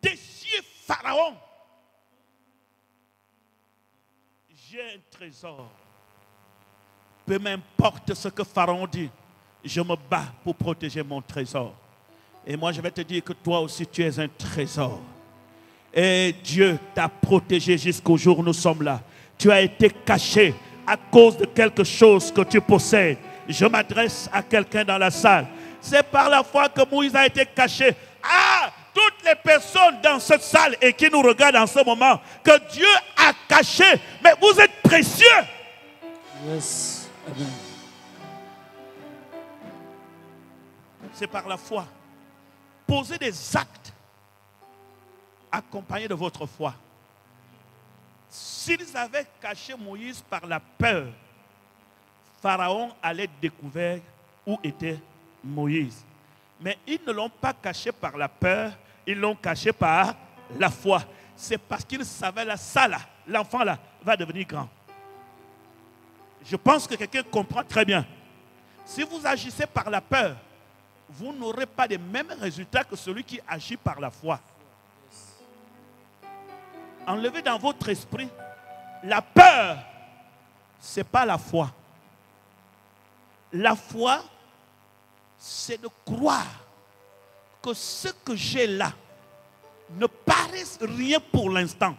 Défier Pharaon. J'ai un trésor. Peu m'importe ce que Pharaon dit, je me bats pour protéger mon trésor. Et moi, je vais te dire que toi aussi, tu es un trésor. Et Dieu t'a protégé jusqu'au jour où nous sommes là. Tu as été caché à cause de quelque chose que tu possèdes. Je m'adresse à quelqu'un dans la salle. C'est par la foi que Moïse a été caché. Ah, toutes les personnes dans cette salle et qui nous regardent en ce moment, que Dieu a caché. Mais vous êtes précieux. Yes. Amen. C'est par la foi. Posez des actes accompagnés de votre foi. S'ils avaient caché Moïse par la peur, Pharaon allait découvrir où était Moïse. Mais ils ne l'ont pas caché par la peur, ils l'ont caché par la foi. C'est parce qu'ils savaient là, ça là, l'enfant là, va devenir grand. Je pense que quelqu'un comprend très bien. Si vous agissez par la peur, vous n'aurez pas les mêmes résultats que celui qui agit par la foi. Enlevez dans votre esprit la peur, ce n'est pas la foi. La foi, c'est de croire que ce que j'ai là ne paraisse rien pour l'instant,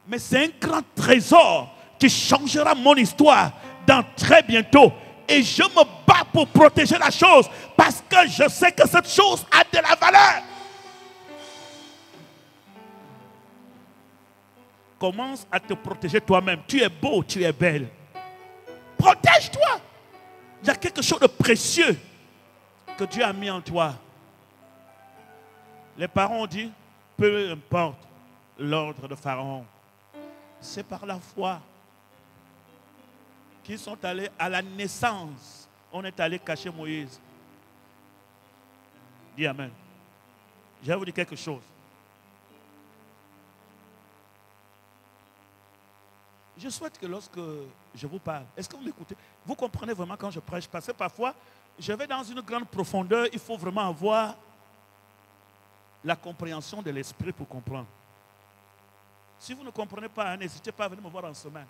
mais c'est un grand trésor qui changera mon histoire dans très bientôt. Et je me bats pour protéger la chose parce que je sais que cette chose a de la valeur. Commence à te protéger toi-même. Tu es beau, tu es belle. Protège-toi. Il y a quelque chose de précieux que Dieu a mis en toi. Les parents ont dit, peu importe l'ordre de Pharaon. C'est par la foi qu'ils sont allés à la naissance. On est allé cacher Moïse. Dis Amen. Je vais vous dire quelque chose. Je souhaite que lorsque je vous parle, est-ce que vous m'écoutez? Vous comprenez vraiment quand je prêche? Parce que parfois, je vais dans une grande profondeur, il faut vraiment avoir la compréhension de l'esprit pour comprendre. Si vous ne comprenez pas, n'hésitez pas à venir me voir en semaine.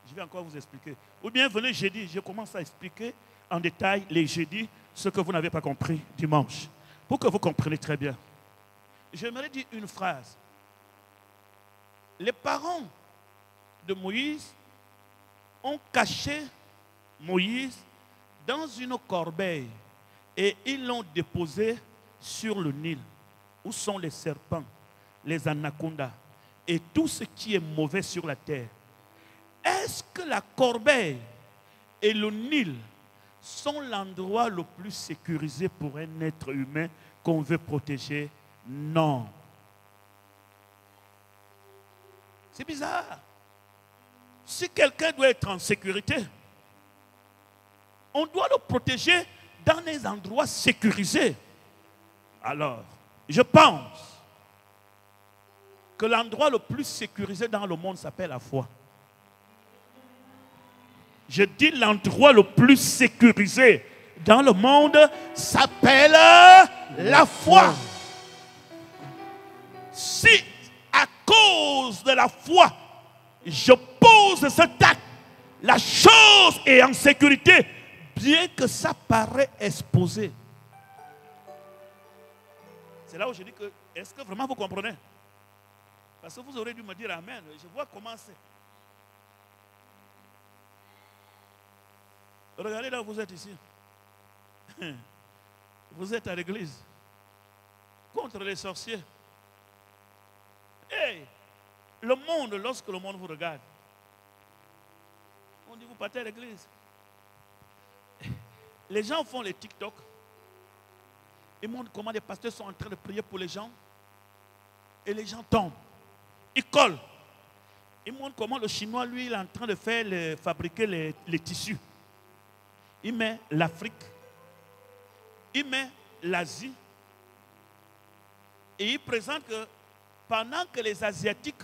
Je vais encore vous expliquer. Ou bien venez jeudi, je commence à expliquer en détail les jeudis ce que vous n'avez pas compris dimanche. Pour que vous compreniez très bien. J'aimerais dire une phrase. Les parents de Moïse ont caché Moïse dans une corbeille et ils l'ont déposé sur le Nil où sont les serpents, les anacondas et tout ce qui est mauvais sur la terre. Est-ce que la corbeille et le Nil sont l'endroit le plus sécurisé pour un être humain qu'on veut protéger? Non. C'est bizarre. Si quelqu'un doit être en sécurité, on doit le protéger dans des endroits sécurisés. Alors, je pense que l'endroit le plus sécurisé dans le monde s'appelle la foi. Je dis l'endroit le plus sécurisé dans le monde s'appelle la foi. Si à cause de la foi, je pose cet acte, la chose est en sécurité, bien que ça paraît exposé. C'est là où je dis que, est-ce que vraiment vous comprenez? Parce que vous aurez dû me dire Amen. Je vois comment c'est. Regardez là où vous êtes ici. Vous êtes à l'église. Contre les sorciers. Hey! Le monde, lorsque le monde vous regarde, on dit vous partez à l'église. Les gens font les TikTok. Ils montrent comment les pasteurs sont en train de prier pour les gens. Et les gens tombent. Ils collent. Ils montrent comment le Chinois, lui, il est en train de fabriquer les tissus. Il met l'Afrique. Il met l'Asie. Et il présente que pendant que les Asiatiques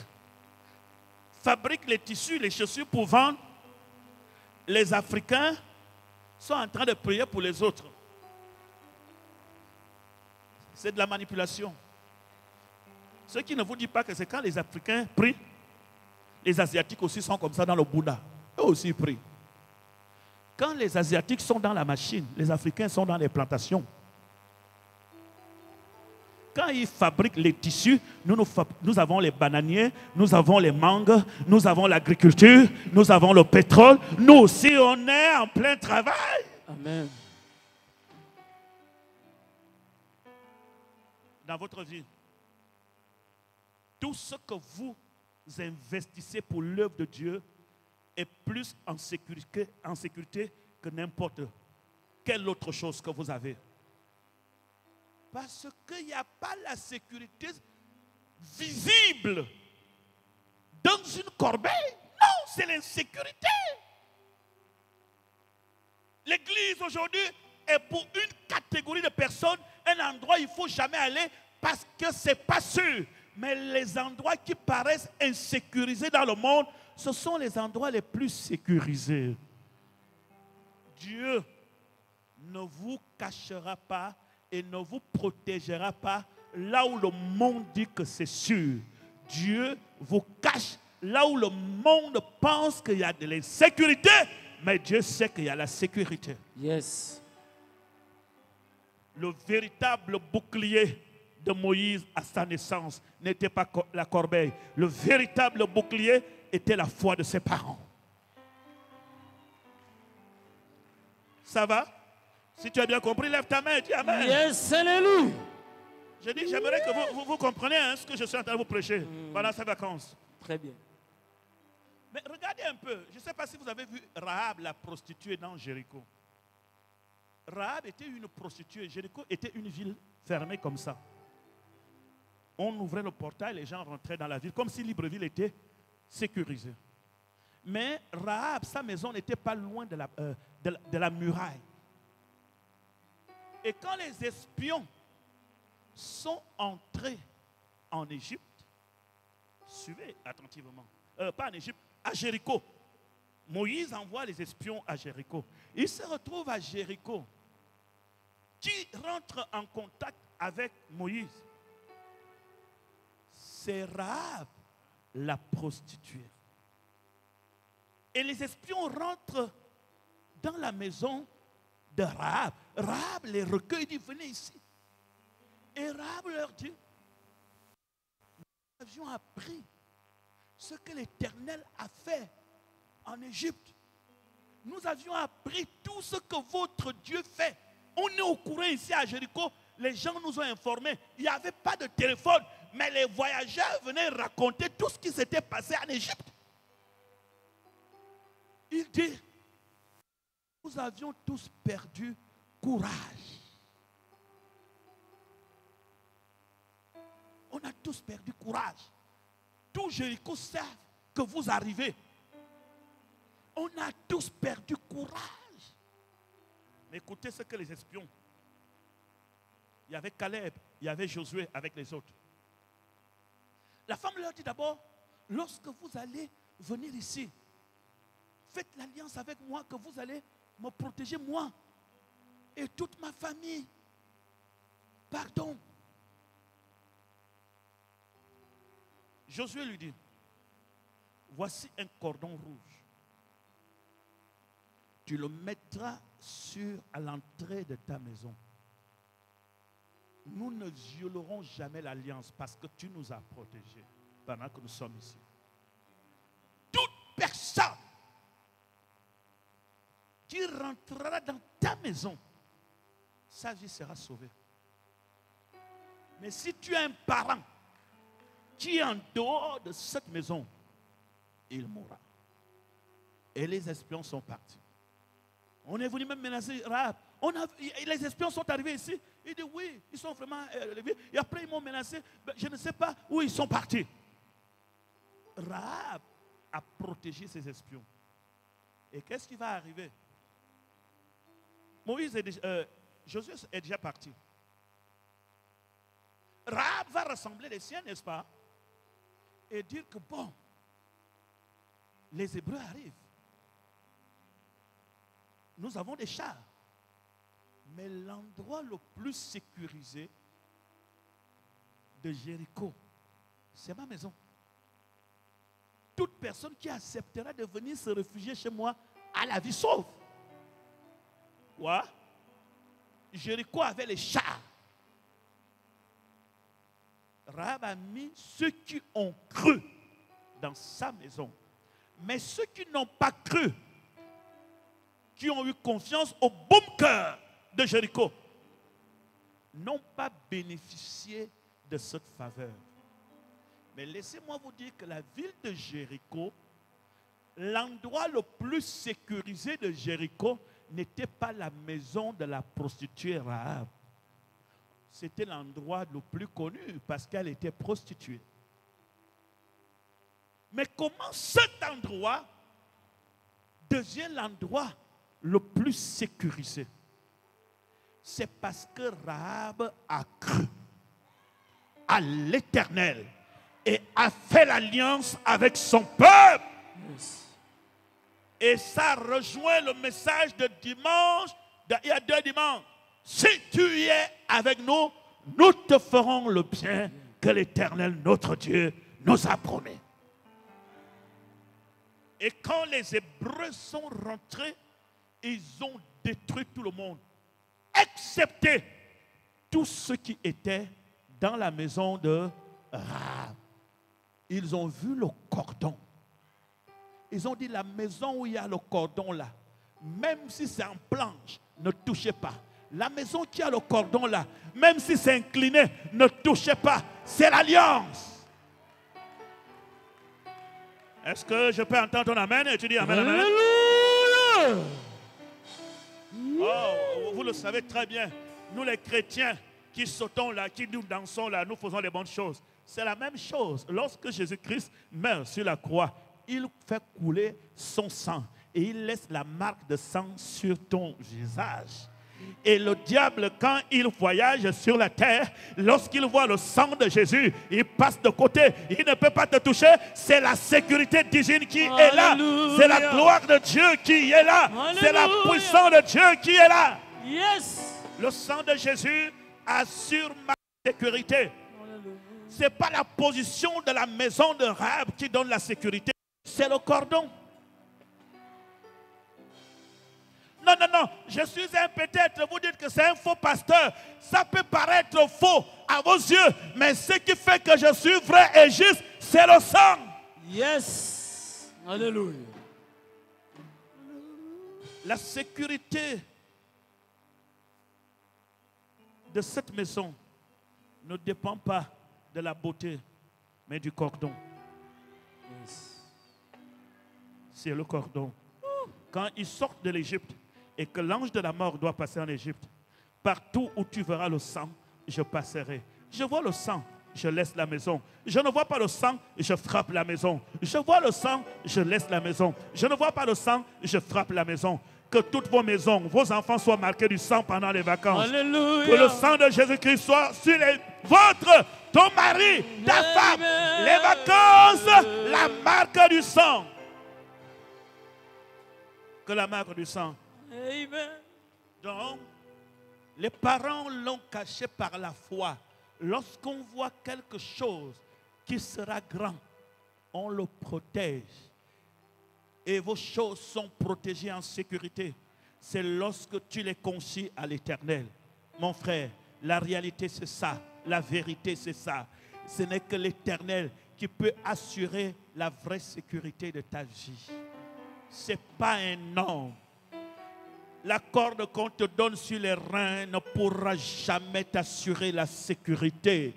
fabriquent les tissus, les chaussures pour vendre, les Africains sont en train de prier pour les autres. C'est de la manipulation. Ce qui ne vous dit pas que c'est quand les Africains prient, les Asiatiques aussi sont comme ça dans le Bouddha. Eux aussi prient. Quand les Asiatiques sont dans la machine, les Africains sont dans les plantations. quand ils fabriquent les tissus, nous avons les bananiers, nous avons les mangues, nous avons l'agriculture, nous avons le pétrole. Nous aussi, on est en plein travail. Amen. Dans votre vie, tout ce que vous investissez pour l'œuvre de Dieu est plus en sécurité que n'importe quelle autre chose que vous avez. Parce qu'il n'y a pas la sécurité visible dans une corbeille. Non, c'est l'insécurité. L'église aujourd'hui est pour une catégorie de personnes, un endroit où il ne faut jamais aller parce que ce n'est pas sûr. Mais les endroits qui paraissent insécurisés dans le monde, ce sont les endroits les plus sécurisés. Dieu ne vous cachera pas et ne vous protégera pas là où le monde dit que c'est sûr. Dieu vous cache là où le monde pense qu'il y a de l'insécurité, mais Dieu sait qu'il y a la sécurité. Yes. Le véritable bouclier de Moïse à sa naissance n'était pas la corbeille. Le véritable bouclier était la foi de ses parents. Ça va? Si tu as bien compris, lève ta main et dis Amen. Yes, alléluia. Je dis, j'aimerais que vous compreniez ce que je suis en train de vous prêcher pendant ces vacances. Très bien. Mais regardez un peu, je ne sais pas si vous avez vu Rahab, la prostituée dans Jéricho. Rahab était une prostituée. Jéricho était une ville fermée comme ça. On ouvrait le portail, les gens rentraient dans la ville, comme si Libreville était sécurisée. Mais Rahab, sa maison n'était pas loin de la muraille. Et quand les espions sont entrés en Égypte, suivez attentivement, pas en Égypte, à Jéricho. Moïse envoie les espions à Jéricho. Ils se retrouvent à Jéricho. Qui rentre en contact avec Moïse? C'est Rahab, la prostituée. Et les espions rentrent dans la maison de Rahab. Rahab les recueille, dit venez ici. Et Rahab leur dit, nous avions appris ce que l'Éternel a fait en Égypte. Nous avions appris tout ce que votre Dieu fait. On est au courant ici à Jéricho. Les gens nous ont informés. Il n'y avait pas de téléphone. Mais les voyageurs venaient raconter tout ce qui s'était passé en Égypte. Il dit, nous avions tous perdu courage. On a tous perdu courage. Tout Jéricho savent que vous arrivez. On a tous perdu courage. Mais écoutez ce que les espions. Il y avait Caleb, il y avait Josué avec les autres. La femme leur dit d'abord, lorsque vous allez venir ici, faites l'alliance avec moi que vous allez me protéger moi et toute ma famille. Pardon. Josué lui dit, voici un cordon rouge. Tu le mettras à l'entrée de ta maison. Nous ne violerons jamais l'alliance parce que tu nous as protégés pendant que nous sommes ici. Toute personne qui rentrera dans ta maison, sa vie sera sauvée. Mais si tu as un parent qui est en dehors de cette maison, il mourra. Et les espions sont partis. On est venu même menacer Rahab. Les espions sont arrivés ici. Il dit oui, ils sont vraiment élevés. Et après ils m'ont menacé. Je ne sais pas où ils sont partis. Rahab a protégé ses espions. Et qu'est-ce qui va arriver? Josué est déjà parti. Rahab va rassembler les siens, n'est-ce pas? Et dire que bon, les Hébreux arrivent. Nous avons des chars. Mais l'endroit le plus sécurisé de Jéricho, c'est ma maison. Toute personne qui acceptera de venir se réfugier chez moi a la vie sauve. Quoi? Jéricho avait les chars. Rahab a mis ceux qui ont cru dans sa maison. Mais ceux qui n'ont pas cru, qui ont eu confiance au bon cœur de Jéricho, n'ont pas bénéficié de cette faveur. Mais laissez-moi vous dire que la ville de Jéricho, l'endroit le plus sécurisé de Jéricho n'était pas la maison de la prostituée Rahab. C'était l'endroit le plus connu parce qu'elle était prostituée. Mais comment cet endroit devient l'endroit le plus sécurisé? C'est parce que Rahab a cru à l'Éternel et a fait l'alliance avec son peuple. Et ça rejoint le message de dimanche, il y a 2 dimanches. Si tu es avec nous, nous te ferons le bien que l'Éternel, notre Dieu, nous a promis. Et quand les Hébreux sont rentrés, ils ont détruit tout le monde, excepté tous ceux qui étaient dans la maison de Rahab. Ils ont vu le cordon. Ils ont dit, la maison où il y a le cordon là, même si c'est en planche, ne touchez pas. La maison qui a le cordon là, même si c'est incliné, ne touchez pas. C'est l'alliance. Est-ce que je peux entendre ton amen? Et tu dis amen, amen. Alléluia. Oh, vous le savez très bien. Nous les chrétiens qui sautons là, qui nous dansons là, nous faisons les bonnes choses. C'est la même chose. Lorsque Jésus-Christ meurt sur la croix, il fait couler son sang et il laisse la marque de sang sur ton visage. Et le diable, quand il voyage sur la terre, lorsqu'il voit le sang de Jésus, il passe de côté. Il ne peut pas te toucher. C'est la sécurité divine qui est là. C'est la gloire de Dieu qui est là. C'est la puissance de Dieu qui est là. Yes. Le sang de Jésus assure ma sécurité. Ce n'est pas la position de la maison de Rahab qui donne la sécurité. C'est le cordon. Non, non, non, je suis un peut-être, vous dites que c'est un faux pasteur. Ça peut paraître faux à vos yeux, mais ce qui fait que je suis vrai et juste, c'est le sang. Yes. Alléluia. La sécurité de cette maison ne dépend pas de la beauté, mais du cordon. C'est le cordon. Quand ils sortent de l'Égypte, et que l'ange de la mort doit passer en Égypte, partout où tu verras le sang, je passerai. Je vois le sang, je laisse la maison. Je ne vois pas le sang, je frappe la maison. Je vois le sang, je laisse la maison. Je ne vois pas le sang, je frappe la maison. Que toutes vos maisons, vos enfants soient marqués du sang pendant les vacances. Alléluia. Que le sang de Jésus-Christ soit sur les vôtres, ton mari, ta femme. Les vacances, la marque du sang. Que la marque du sang. Amen. Donc, les parents l'ont caché par la foi. Lorsqu'on voit quelque chose qui sera grand, on le protège. Et vos choses sont protégées en sécurité. C'est lorsque tu les confies à l'Éternel. Mon frère, la réalité c'est ça. La vérité c'est ça. Ce n'est que l'Éternel qui peut assurer la vraie sécurité de ta vie. Ce n'est pas un homme. La corde qu'on te donne sur les reins ne pourra jamais t'assurer la sécurité.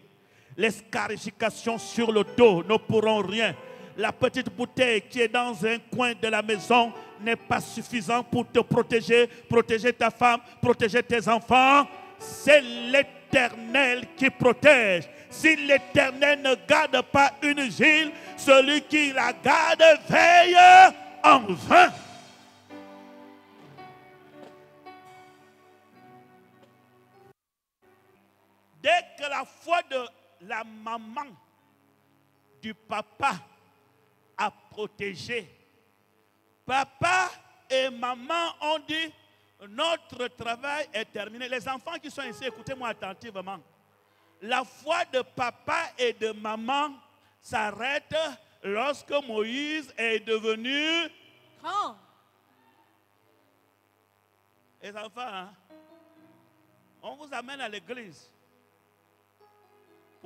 Les scarifications sur le dos ne pourront rien. La petite bouteille qui est dans un coin de la maison n'est pas suffisante pour te protéger, protéger ta femme, protéger tes enfants. C'est l'Éternel qui protège. Si l'Éternel ne garde pas une ville, celui qui la garde veille en vain. Dès que la foi de la maman, du papa a protégé, papa et maman ont dit, notre travail est terminé. Les enfants qui sont ici, écoutez-moi attentivement. La foi de papa et de maman s'arrête lorsque Moïse est devenu Grand. Les enfants, hein, on vous amène à l'église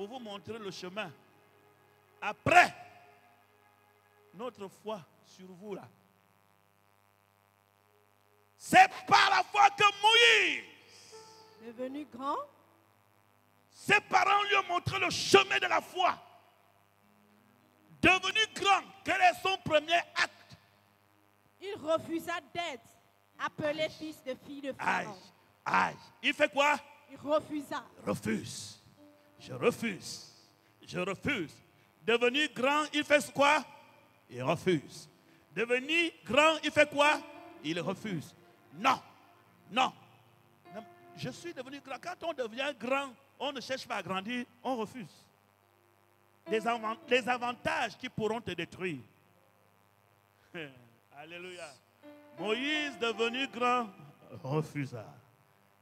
pour vous montrer le chemin. Après notre foi sur vous là. C'est par la foi que Moïse, devenu grand, ses parents lui ont montré le chemin de la foi. Devenu grand, quel est son premier acte? il refusa d'être appelé fils de fille de Aïe, Pharaon. aïe. Il fait quoi? Il refusa. Refuse. Je refuse. Je refuse. Devenu grand, il fait quoi? Il refuse. Devenu grand, il fait quoi? Il refuse. Non. Non. Non. Je suis devenu grand. Quand on devient grand, on ne cherche pas à grandir, on refuse. Les avantages qui pourront te détruire. Alléluia. Moïse, devenu grand, refusa.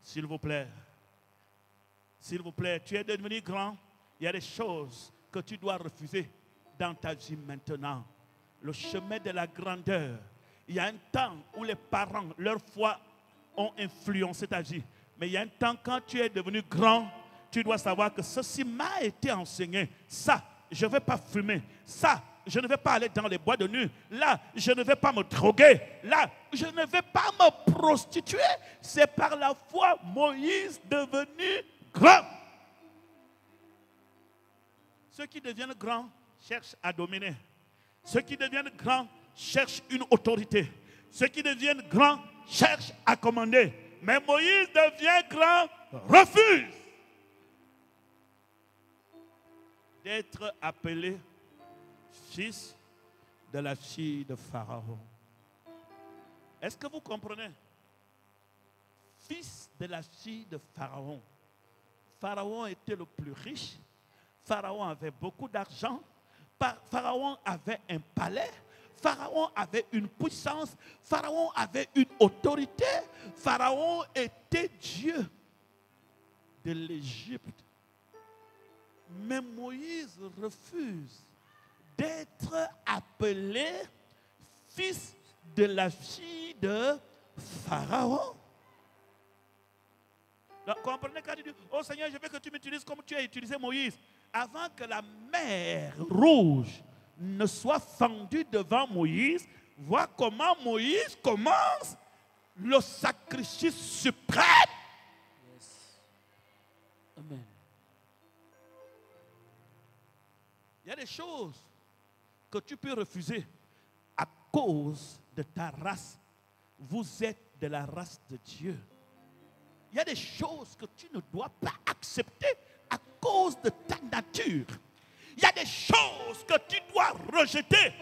S'il vous plaît. S'il vous plaît, tu es devenu grand. Il y a des choses que tu dois refuser dans ta vie maintenant. Le chemin de la grandeur. Il y a un temps où les parents, leur foi, ont influencé ta vie. Mais il y a un temps quand tu es devenu grand, tu dois savoir que ceci m'a été enseigné. Ça, je ne vais pas fumer. Ça, je ne vais pas aller dans les bois de nuit. Là, je ne vais pas me droguer. Là, je ne vais pas me prostituer. C'est par la foi Moïse devenu grand. Ceux qui deviennent grands cherchent à dominer. Ceux qui deviennent grands cherchent une autorité. Ceux qui deviennent grands cherchent à commander. Mais Moïse devient grand, refuse d'être appelé fils de la fille de Pharaon. Est-ce que vous comprenez? Fils de la fille de Pharaon. Pharaon était le plus riche. Pharaon avait beaucoup d'argent. Pharaon avait un palais. Pharaon avait une puissance. Pharaon avait une autorité. Pharaon était Dieu de l'Égypte. Mais Moïse refuse d'être appelé fils de la fille de Pharaon. Donc, comprenez quand il dit, oh Seigneur, je veux que tu m'utilises comme tu as utilisé Moïse. Avant que la mer rouge ne soit fendue devant Moïse, vois comment Moïse commence le sacrifice suprême. Yes. Amen. Il y a des choses que tu peux refuser à cause de ta race. Vous êtes de la race de Dieu. Il y a des choses que tu ne dois pas accepter à cause de ta nature. Il y a des choses que tu dois rejeter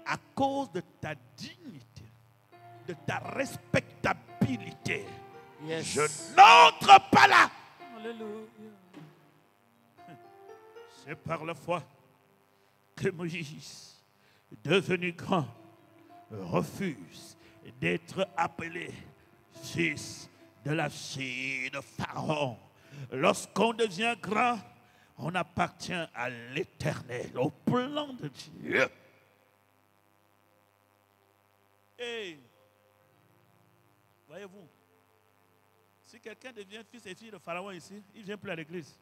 à cause de ta dignité, de ta respectabilité. Yes. Je n'entre pas là. Alléluia. C'est par la foi que Moïse, devenu grand, refuse d'être appelé fils de la fille de Pharaon. Lorsqu'on devient grand, on appartient à l'Éternel, au plan de Dieu. Et voyez-vous, si quelqu'un devient fils et fille de Pharaon ici, il ne vient plus à l'église.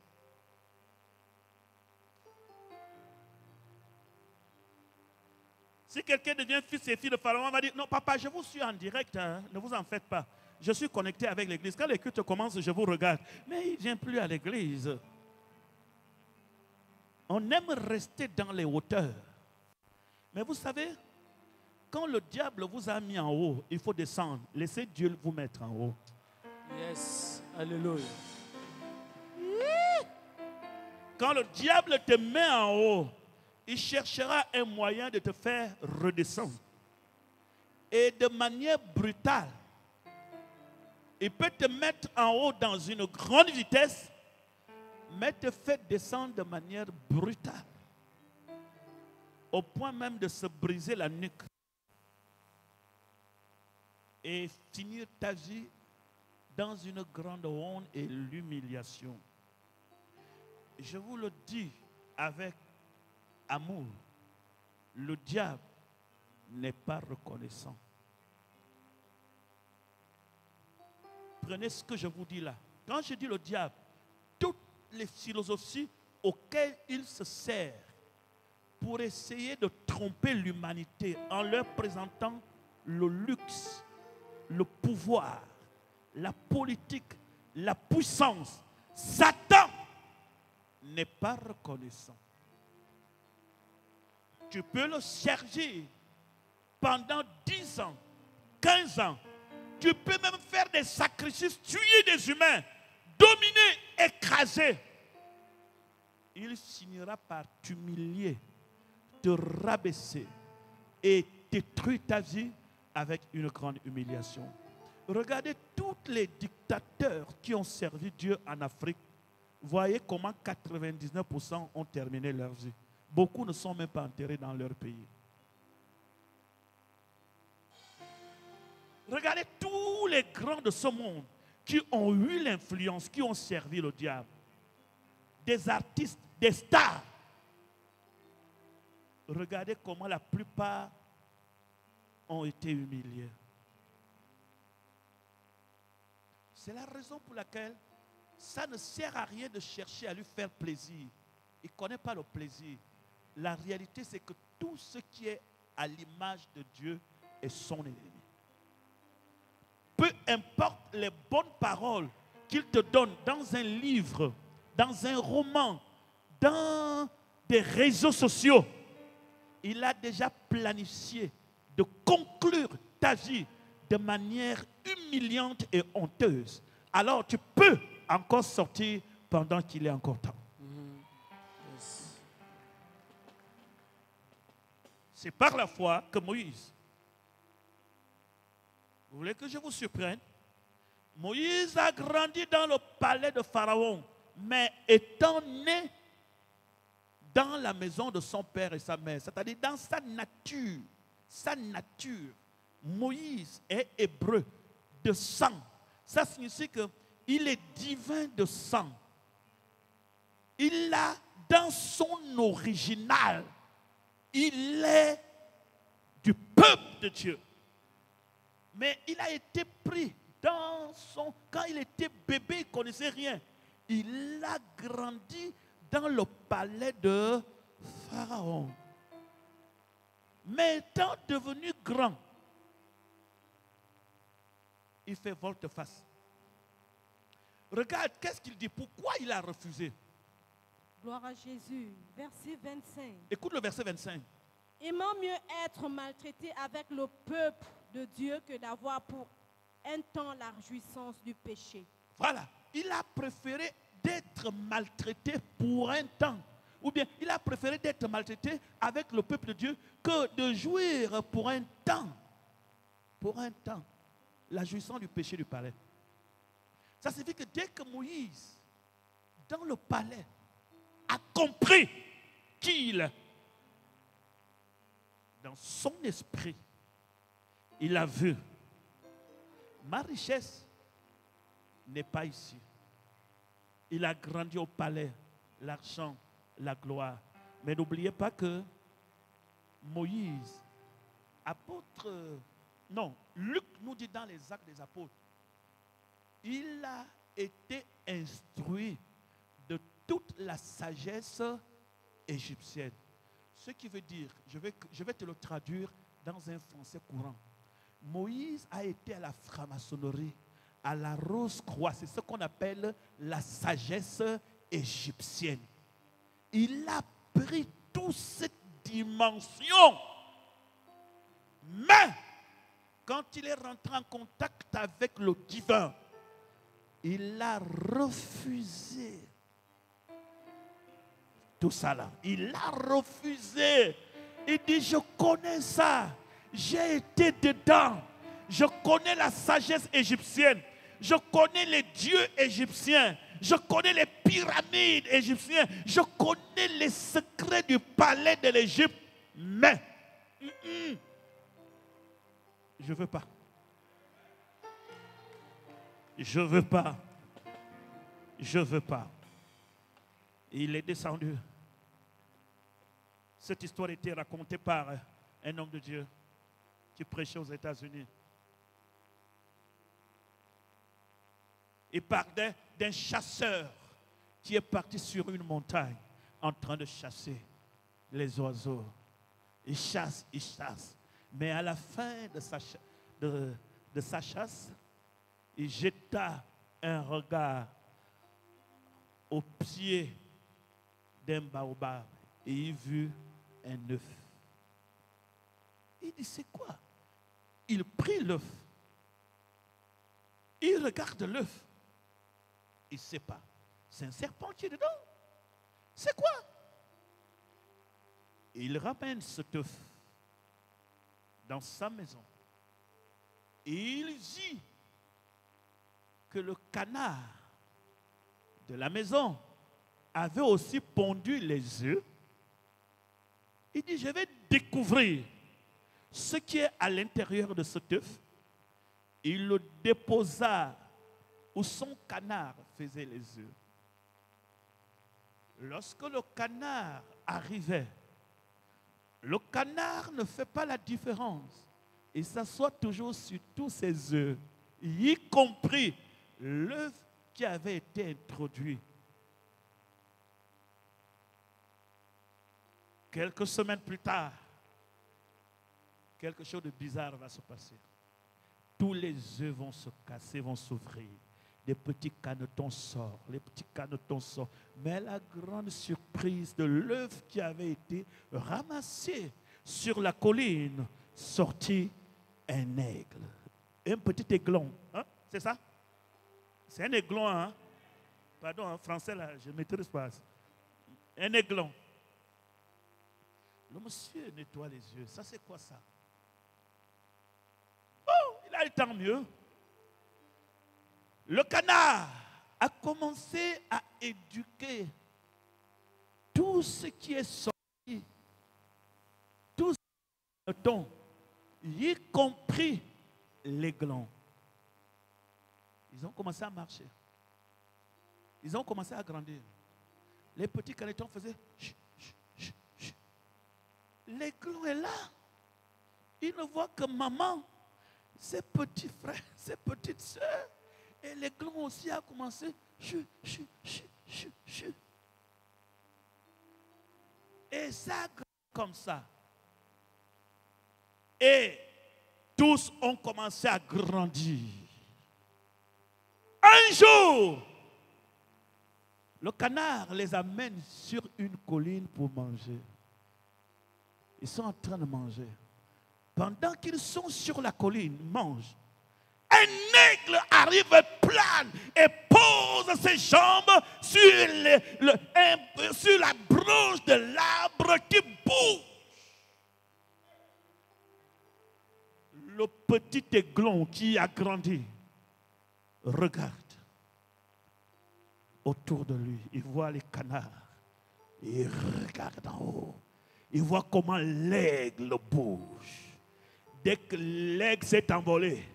Si quelqu'un devient fils et fille de Pharaon, on va dire, non papa, je vous suis en direct, hein, ne vous en faites pas. Je suis connecté avec l'église. Quand les cultes commencent, je vous regarde. Mais il ne vient plus à l'église. On aime rester dans les hauteurs. Mais vous savez, quand le diable vous a mis en haut, il faut descendre. Laissez Dieu vous mettre en haut. Yes. Alléluia. Quand le diable te met en haut, il cherchera un moyen de te faire redescendre. Et de manière brutale, il peut te mettre en haut dans une grande vitesse, mais te fait descendre de manière brutale. Au point même de se briser la nuque. Et finir ta vie dans une grande honte et l'humiliation. Je vous le dis avec amour, le diable n'est pas reconnaissant. Prenez ce que je vous dis là. Quand je dis le diable, toutes les philosophies auquel il se sert pour essayer de tromper l'humanité en leur présentant le luxe, le pouvoir, la politique, la puissance, Satan n'est pas reconnaissant. Tu peux le chercher pendant 10 ans, 15 ans. Tu peux même faire des sacrifices, tuer des humains, dominer, écraser. Il finira par t'humilier, te rabaisser et détruire ta vie avec une grande humiliation. Regardez tous les dictateurs qui ont servi Dieu en Afrique. Voyez comment 99% ont terminé leur vie. Beaucoup ne sont même pas enterrés dans leur pays. Regardez tous les grands de ce monde qui ont eu l'influence, qui ont servi le diable. Des artistes, des stars. Regardez comment la plupart ont été humiliés. C'est la raison pour laquelle ça ne sert à rien de chercher à lui faire plaisir. Il ne connaît pas le plaisir. La réalité, c'est que tout ce qui est à l'image de Dieu est son ennemi. Peu importe les bonnes paroles qu'il te donne dans un livre, dans un roman, dans des réseaux sociaux, il a déjà planifié de conclure ta vie de manière humiliante et honteuse. Alors tu peux encore sortir pendant qu'il est encore temps. C'est par la foi que Moïse, vous voulez que je vous surprenne? Moïse a grandi dans le palais de Pharaon, mais étant né dans la maison de son père et sa mère, c'est-à-dire dans sa nature, Moïse est hébreu de sang. Ça signifie qu'il est divin de sang. Il a dans son original, il est du peuple de Dieu. Mais il a été pris dans son... Quand il était bébé, il ne connaissait rien. Il a grandi dans le palais de Pharaon. Mais étant devenu grand, il fait volte-face. Regarde, qu'est-ce qu'il dit? Pourquoi il a refusé? Gloire à Jésus. Verset 25. Écoute le verset 25. Aimant mieux être maltraité avec le peuple de Dieu que d'avoir pour un temps la jouissance du péché. Voilà. Il a préféré d'être maltraité pour un temps. Ou bien, il a préféré d'être maltraité avec le peuple de Dieu que de jouir pour un temps. Pour un temps. La jouissance du péché du palais. Ça signifie que dès que Moïse, dans le palais, a compris qui il est, dans son esprit, il a vu, ma richesse n'est pas ici. Il a grandi au palais, l'argent, la gloire. Mais n'oubliez pas que Moïse, Luc nous dit dans les Actes des Apôtres, il a été instruit de toute la sagesse égyptienne. Ce qui veut dire, je vais te le traduire dans un français courant. Moïse a été à la franc-maçonnerie, à la Rose-Croix. C'est ce qu'on appelle la sagesse égyptienne. Il a pris toute cette dimension. Mais, quand il est rentré en contact avec le divin, il a refusé tout ça là. Il a refusé. Il dit, je connais ça. J'ai été dedans. Je connais la sagesse égyptienne. Je connais les dieux égyptiens. Je connais les pyramides égyptiennes. Je connais les secrets du palais de l'Égypte. Mais, je ne veux pas. Je ne veux pas. Je ne veux pas. Il est descendu. Cette histoire a été racontée par un homme de Dieu qui prêchait aux États-Unis. Il parlait d'un chasseur qui est parti sur une montagne en train de chasser les oiseaux. Il chasse, il chasse. Mais à la fin de sa chasse, il jeta un regard au pied d'un baobab et il vit un œuf. Il dit, c'est quoi? Il prit l'œuf. Il regarde l'œuf. Il ne sait pas. C'est un serpent qui est dedans. C'est quoi? Et il ramène cet œuf dans sa maison. Et il dit que le canard de la maison avait aussi pondu les œufs. Il dit, je vais découvrir ce qui est à l'intérieur de cet œuf. Il le déposa où son canard faisait les œufs. Lorsque le canard arrivait, le canard ne fait pas la différence. Il s'assoit toujours sur tous ses œufs, y compris l'œuf qui avait été introduit. Quelques semaines plus tard, quelque chose de bizarre va se passer. Tous les œufs vont se casser, vont s'ouvrir. Des petits canetons sortent, les petits canetons sortent. Mais la grande surprise de l'œuf qui avait été ramassé sur la colline, sortit un aigle. Un petit aiglon, hein? C'est ça? C'est un aiglon, hein? Pardon, en français, là, je ne maîtrise pas. Un aiglon. Le monsieur nettoie les yeux. Ça, c'est quoi ça? Oh, il a eu tant mieux. Le canard a commencé à éduquer tout ce qui est sorti, tout ce qui est ton, y compris l'aiglon. Ils ont commencé à marcher. Ils ont commencé à grandir. Les petits canetons faisaient chut, chut, chut, chut. L'aiglon est là. Il ne voit que maman, ses petits frères, ses petites soeurs. Et l'aiglon aussi a commencé chut, chut, chut, chut, chut. Et ça comme ça. Et tous ont commencé à grandir. Un jour, le canard les amène sur une colline pour manger. Ils sont en train de manger. Pendant qu'ils sont sur la colline, ils mangent. Un aigle arrive, plane et pose ses jambes sur la branche de l'arbre qui bouge. Le petit aiglon qui a grandi regarde autour de lui. Il voit les canards. Il regarde en haut. Il voit comment l'aigle bouge. Dès que l'aigle s'est envolé,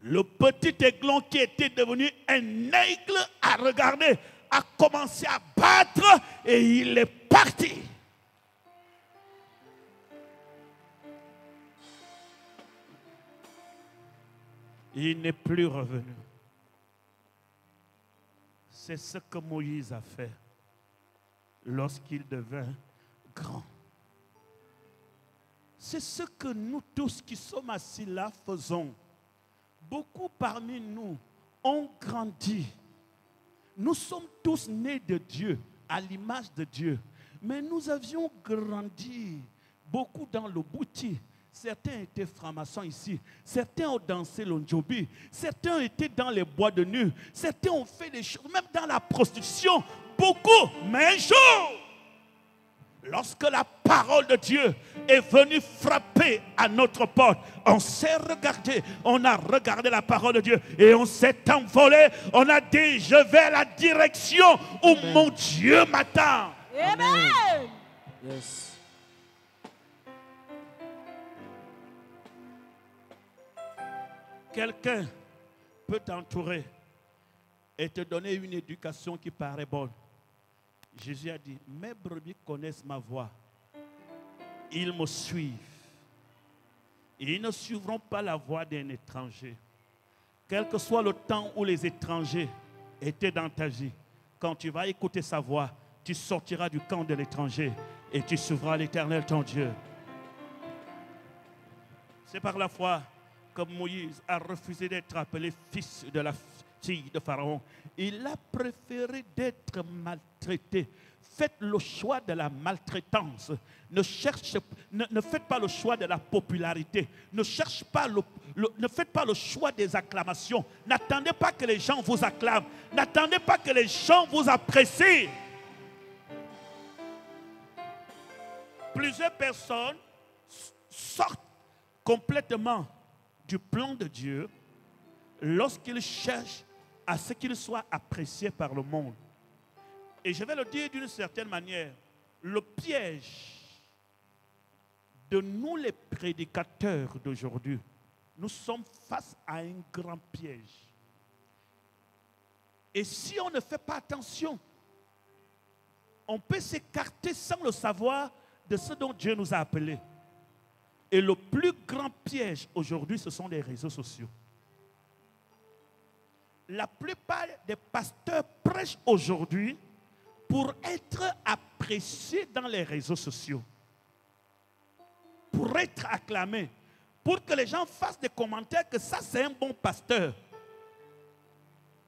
le petit aiglon qui était devenu un aigle a regardé, a commencé à battre et il est parti. Il n'est plus revenu. C'est ce que Moïse a fait lorsqu'il devint grand. C'est ce que nous tous qui sommes assis là faisons. Beaucoup parmi nous ont grandi. Nous sommes tous nés de Dieu, à l'image de Dieu. Mais nous avions grandi beaucoup dans le bouti. Certains étaient francs-maçons ici. Certains ont dansé le njobi. Certains étaient dans les bois de nuit. Certains ont fait des choses, même dans la prostitution. Beaucoup. Mais un jour, lorsque la parole de Dieu est venue frapper à notre porte, on s'est regardé, on a regardé la parole de Dieu et on s'est envolé. On a dit, je vais à la direction où mon Dieu m'attend. Amen. Yes. Quelqu'un peut t'entourer et te donner une éducation qui paraît bonne. Jésus a dit, mes brebis connaissent ma voix. Ils me suivent. Ils ne suivront pas la voix d'un étranger. Quel que soit le temps où les étrangers étaient dans ta vie, quand tu vas écouter sa voix, tu sortiras du camp de l'étranger et tu suivras l'Éternel ton Dieu. C'est par la foi que Moïse a refusé d'être appelé fils de la fille de Pharaon. Il a préféré d'être maltraité. Faites le choix de la maltraitance. Ne faites pas le choix de la popularité. Ne faites pas le choix des acclamations. N'attendez pas que les gens vous acclament. N'attendez pas que les gens vous apprécient. Plusieurs personnes sortent complètement du plan de Dieu lorsqu'ils cherchent à ce qu'ils soient appréciés par le monde. Et je vais le dire d'une certaine manière, le piège de nous les prédicateurs d'aujourd'hui, nous sommes face à un grand piège. Et si on ne fait pas attention, on peut s'écarter sans le savoir de ce dont Dieu nous a appelés. Et le plus grand piège aujourd'hui, ce sont les réseaux sociaux. La plupart des pasteurs prêchent aujourd'hui pour être appréciés dans les réseaux sociaux, pour être acclamés, pour que les gens fassent des commentaires que ça c'est un bon pasteur.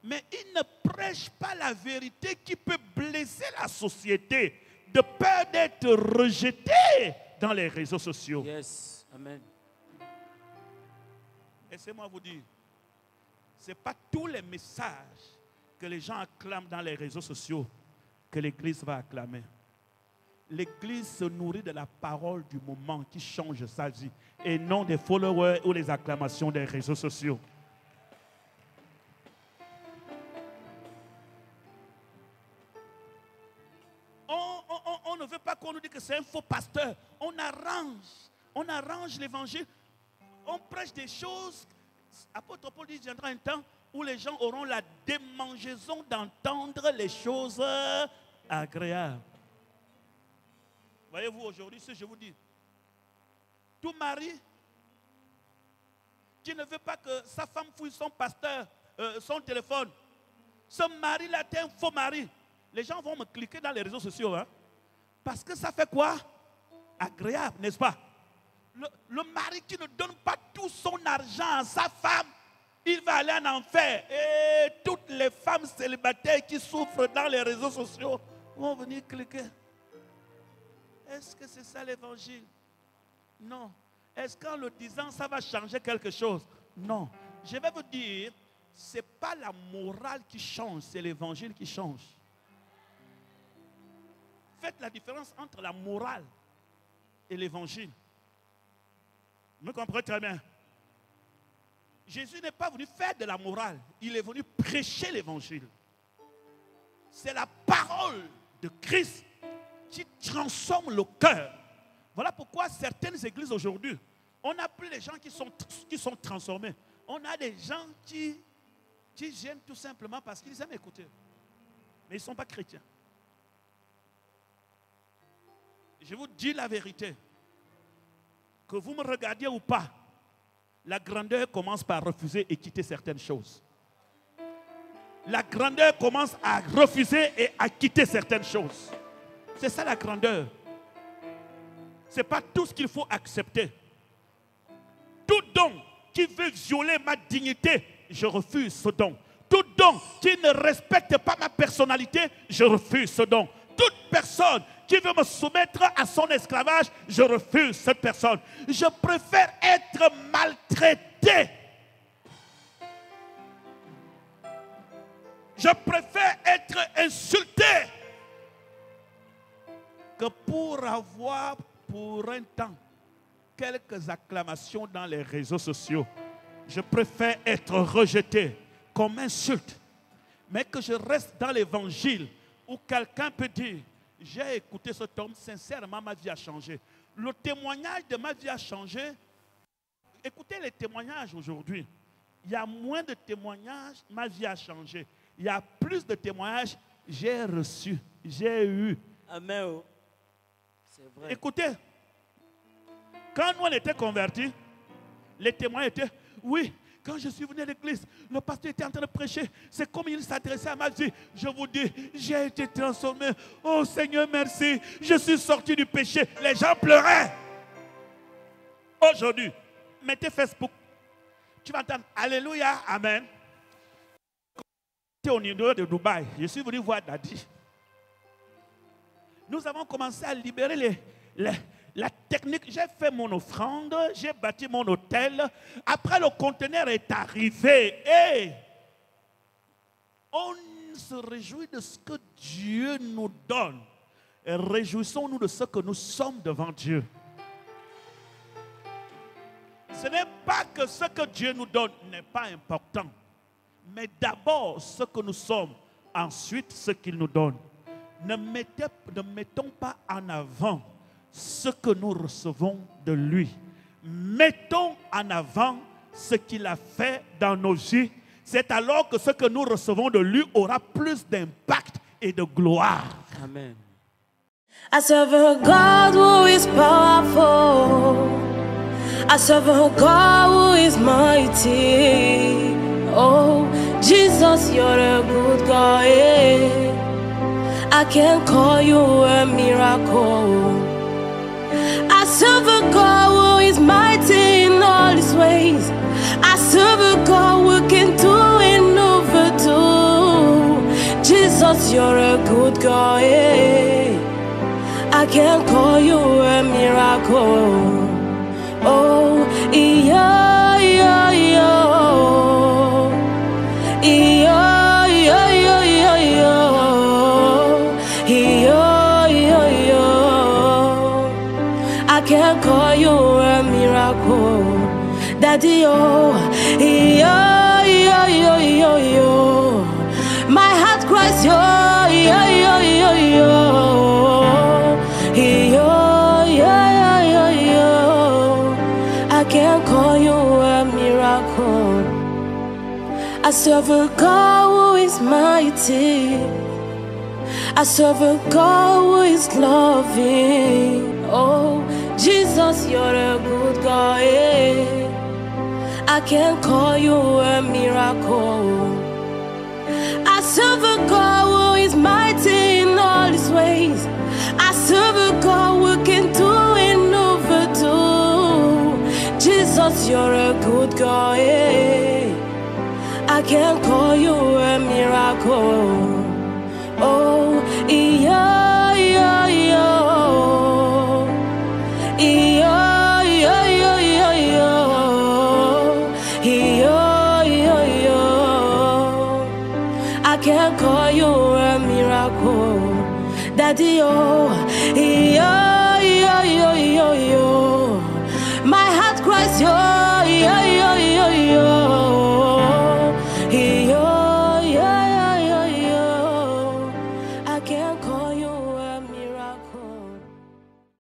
Mais ils ne prêchent pas la vérité qui peut blesser la société, de peur d'être rejetés dans les réseaux sociaux. Yes, amen. Laissez-moi vous dire, ce n'est pas tous les messages que les gens acclament dans les réseaux sociaux que l'Église va acclamer. L'Église se nourrit de la parole du moment qui change sa vie et non des followers ou les acclamations des réseaux sociaux. On ne veut pas qu'on nous dise que c'est un faux pasteur. On arrange l'évangile. On prêche des choses. Apôtre Paul dit, il viendra un temps où les gens auront la démangeaison d'entendre les choses agréables. Voyez-vous, aujourd'hui, ce que je vous dis, tout mari qui ne veut pas que sa femme fouille son pasteur, son téléphone, ce mari-là est un faux mari. Les gens vont me cliquer dans les réseaux sociaux, hein, parce que ça fait quoi? Agréable, n'est-ce pas? Le mari qui ne donne pas tout son argent à sa femme, il va aller en enfer. Et toutes les femmes célibataires qui souffrent dans les réseaux sociaux vont venir cliquer. Est-ce que c'est ça l'évangile? Non. Est-ce qu'en le disant, ça va changer quelque chose? Non. Je vais vous dire, ce n'est pas la morale qui change, c'est l'évangile qui change. Faites la différence entre la morale et l'évangile. Vous me comprenez très bien? Jésus n'est pas venu faire de la morale, il est venu prêcher l'évangile. C'est la parole de Christ qui transforme le cœur. Voilà pourquoi certaines églises aujourd'hui, on n'a plus les gens qui sont transformés. On a des gens qui viennent tout simplement parce qu'ils aiment écouter. Mais ils ne sont pas chrétiens. Je vous dis la vérité. Que vous me regardiez ou pas, la grandeur commence par refuser et quitter certaines choses. La grandeur commence à refuser et à quitter certaines choses. C'est ça la grandeur. Ce n'est pas tout ce qu'il faut accepter. Tout don qui veut violer ma dignité, je refuse ce don. Tout don qui ne respecte pas ma personnalité, je refuse ce don. Toute personne qui veut me soumettre à son esclavage, je refuse cette personne. Je préfère être maltraité. Je préfère être insulté que pour avoir pour un temps quelques acclamations dans les réseaux sociaux. Je préfère être rejeté comme insulte, mais que je reste dans l'évangile où quelqu'un peut dire: j'ai écouté cet homme, sincèrement ma vie a changé. Le témoignage de ma vie a changé. Écoutez les témoignages aujourd'hui. Il y a moins de témoignages, ma vie a changé. Il y a plus de témoignages, j'ai reçu, j'ai eu. Amen. C'est vrai. Écoutez, quand nous on était convertis, les témoins étaient: oui, Quand je suis venu à l'église, le pasteur était en train de prêcher. C'est comme il s'adressait à ma vie. Je vous dis, j'ai été transformé. Oh Seigneur, merci. Je suis sorti du péché. Les gens pleuraient. Aujourd'hui, mettez Facebook. Tu vas entendre Alléluia, Amen. Au niveau de Dubaï, je suis venu voir Daddy. Nous avons commencé à libérer la technique. J'ai fait mon offrande, j'ai bâti mon hôtel. Après, le conteneur est arrivé et on se réjouit de ce que Dieu nous donne. Et réjouissons-nous de ce que nous sommes devant Dieu. Ce n'est pas que ce que Dieu nous donne n'est pas important, mais d'abord ce que nous sommes, ensuite ce qu'il nous donne. Ne mettons pas en avant ce que nous recevons de lui. Mettons en avant ce qu'il a fait dans nos vies. C'est alors que ce que nous recevons de lui aura plus d'impact et de gloire. Amen. I serve a God who is powerful. I serve a God who is mighty. Oh, Jesus, you're a good God. Yeah. I can call you a miracle. I serve a God who is mighty in all his ways. I serve a God who can do and overdo. Jesus, you're a good God. Yeah. I can call you a miracle. Oh, yeah, yeah, yeah. Yeah, yeah, yeah, yeah, yeah. Yeah, yeah, yeah. I can call you a miracle. Daddy, oh, yeah, yeah, yeah, yeah, yeah. My heart cries, yeah, yeah, yeah, yeah, yeah. Yeah, yeah, yeah, yeah. I can call you a miracle. I serve a God who is mighty. I serve a God who is loving. Oh, Jesus, you're a good God. Yeah. I can call you a miracle. I serve a God who is mighty in all his ways. I serve a God who can do and overdo. Jesus, you're a good God. Yeah. I can call you a miracle. Oh, yeah, yeah, yeah. Yeah, yeah, yeah, yeah, yeah. Yeah, yeah, yeah. I can call you a miracle. Daddy, oh, yeah, yeah, yeah, yeah, yeah. My heart cries, yeah, yeah, yeah, yeah, yeah.